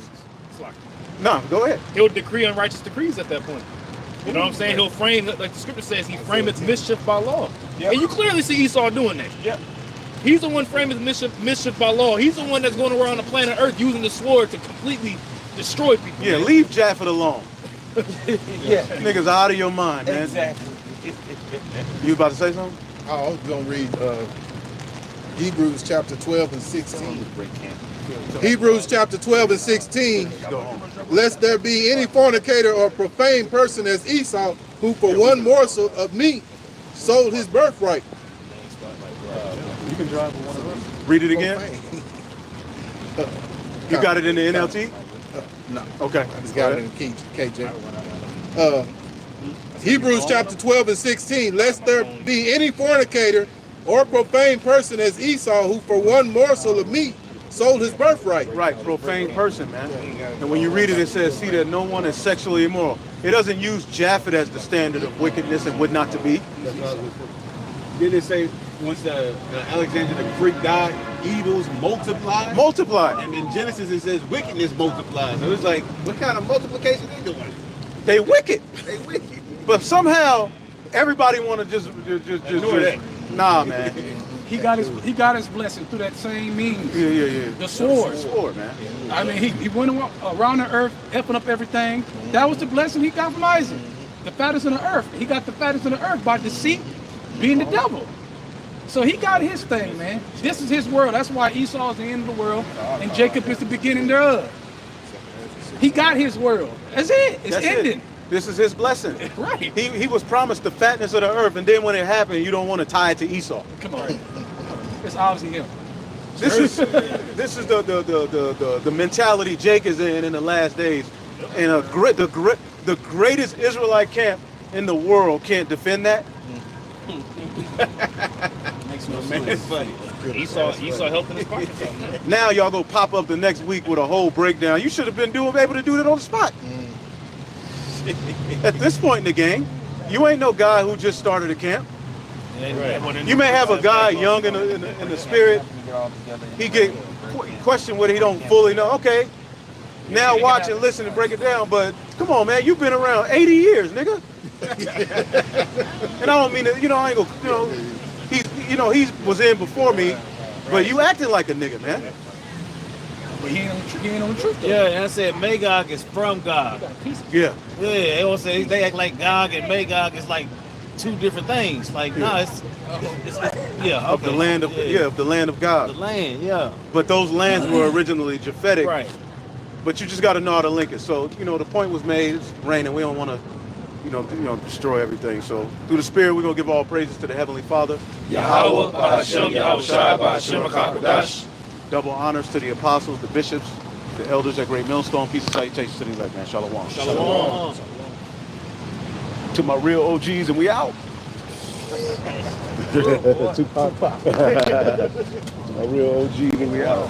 No, go ahead. He'll decree unrighteous decrees at that point. You know what I'm saying? He'll frame, like the scripture says, he frameth mischief by law. Yep. And you clearly see Esau doing that. Yep. He's the one framing mischief by law. He's the one that's going around the planet Earth using the sword to completely destroy people. Yeah, leave Japheth alone. Yeah. Niggas out of your mind, man. Exactly. You about to say something? I was going to read Hebrews chapter 12 and 16. Hebrews chapter 12 and 16. Lest there be any fornicator or profane person as Esau, who for one morsel of meat sold his birthright. You can drive for one of us. Read it again. You got it in the NLT? No. Okay. I just got it in the KJ. Hebrews chapter 12 and 16. Lest there be any fornicator or profane person as Esau, who for one morsel of meat sold his birthright. Right, profane person, man. And when you read it, it says, see that no one is sexually immoral. It doesn't use Japheth as the standard of wickedness and would not to be. Didn't it say once Alexander the Greek died, evils multiplied? Multiply. And in Genesis it says wickedness multiplies. So it's like, what kind of multiplication they doing? They wicked. They wicked. But somehow, everybody want to just nah, man. He got his blessing through that same means. Yeah. The sword. Sword, man. I mean, he went around the earth, effing up everything. That was the blessing he got from Isaac. The fattest in the earth. He got the fattest in the earth by deceit, being the devil. So he got his thing, man. This is his world. That's why Esau is the end of the world and Jacob is the beginning thereof. He got his world. That's it. It's ending. This is his blessing. Right. He was promised the fatness of the earth, and then when it happened, you don't want to tie it to Esau. Come on. It's obviously him. This is the mentality Jake is in the last days. And the greatest Israelite camp in the world can't defend that. Makes no sense. Esau helping his pocket. Now y'all go pop up the next week with a whole breakdown. You should have been able to do that on the spot. At this point in the game, you ain't no guy who just started a camp. You may have a guy young in the spirit. He get questioned what he don't fully know. Okay, now watch and listen and break it down. But come on, man, you've been around 80 years, nigga. And I don't mean that. I ain't gonna. He was in before me, but you acting like a nigga, man. But he ain't on the truth, though. Yeah, and I said Magog is from God. Yeah. Yeah, they will say they act like Gog and Magog is like two different things. Like no, it's yeah, Of the land of of the land of God. the land, yeah. But those lands were originally Japhetic. Right. But you just got to know how to link it. So the point was made. It's raining. We don't want to destroy everything. So through the Spirit, we're gonna give all praises to the Heavenly Father. Yahweh, Ba'ashem, Yahushai, Ba'ashem, HaKadosh. Double honors to the apostles, the bishops, the elders at Great Millstone. Peace and salutations to the elect, man. Shalom. Shalom. To my real OGs, and we out. Tupac. My real OG, and we out.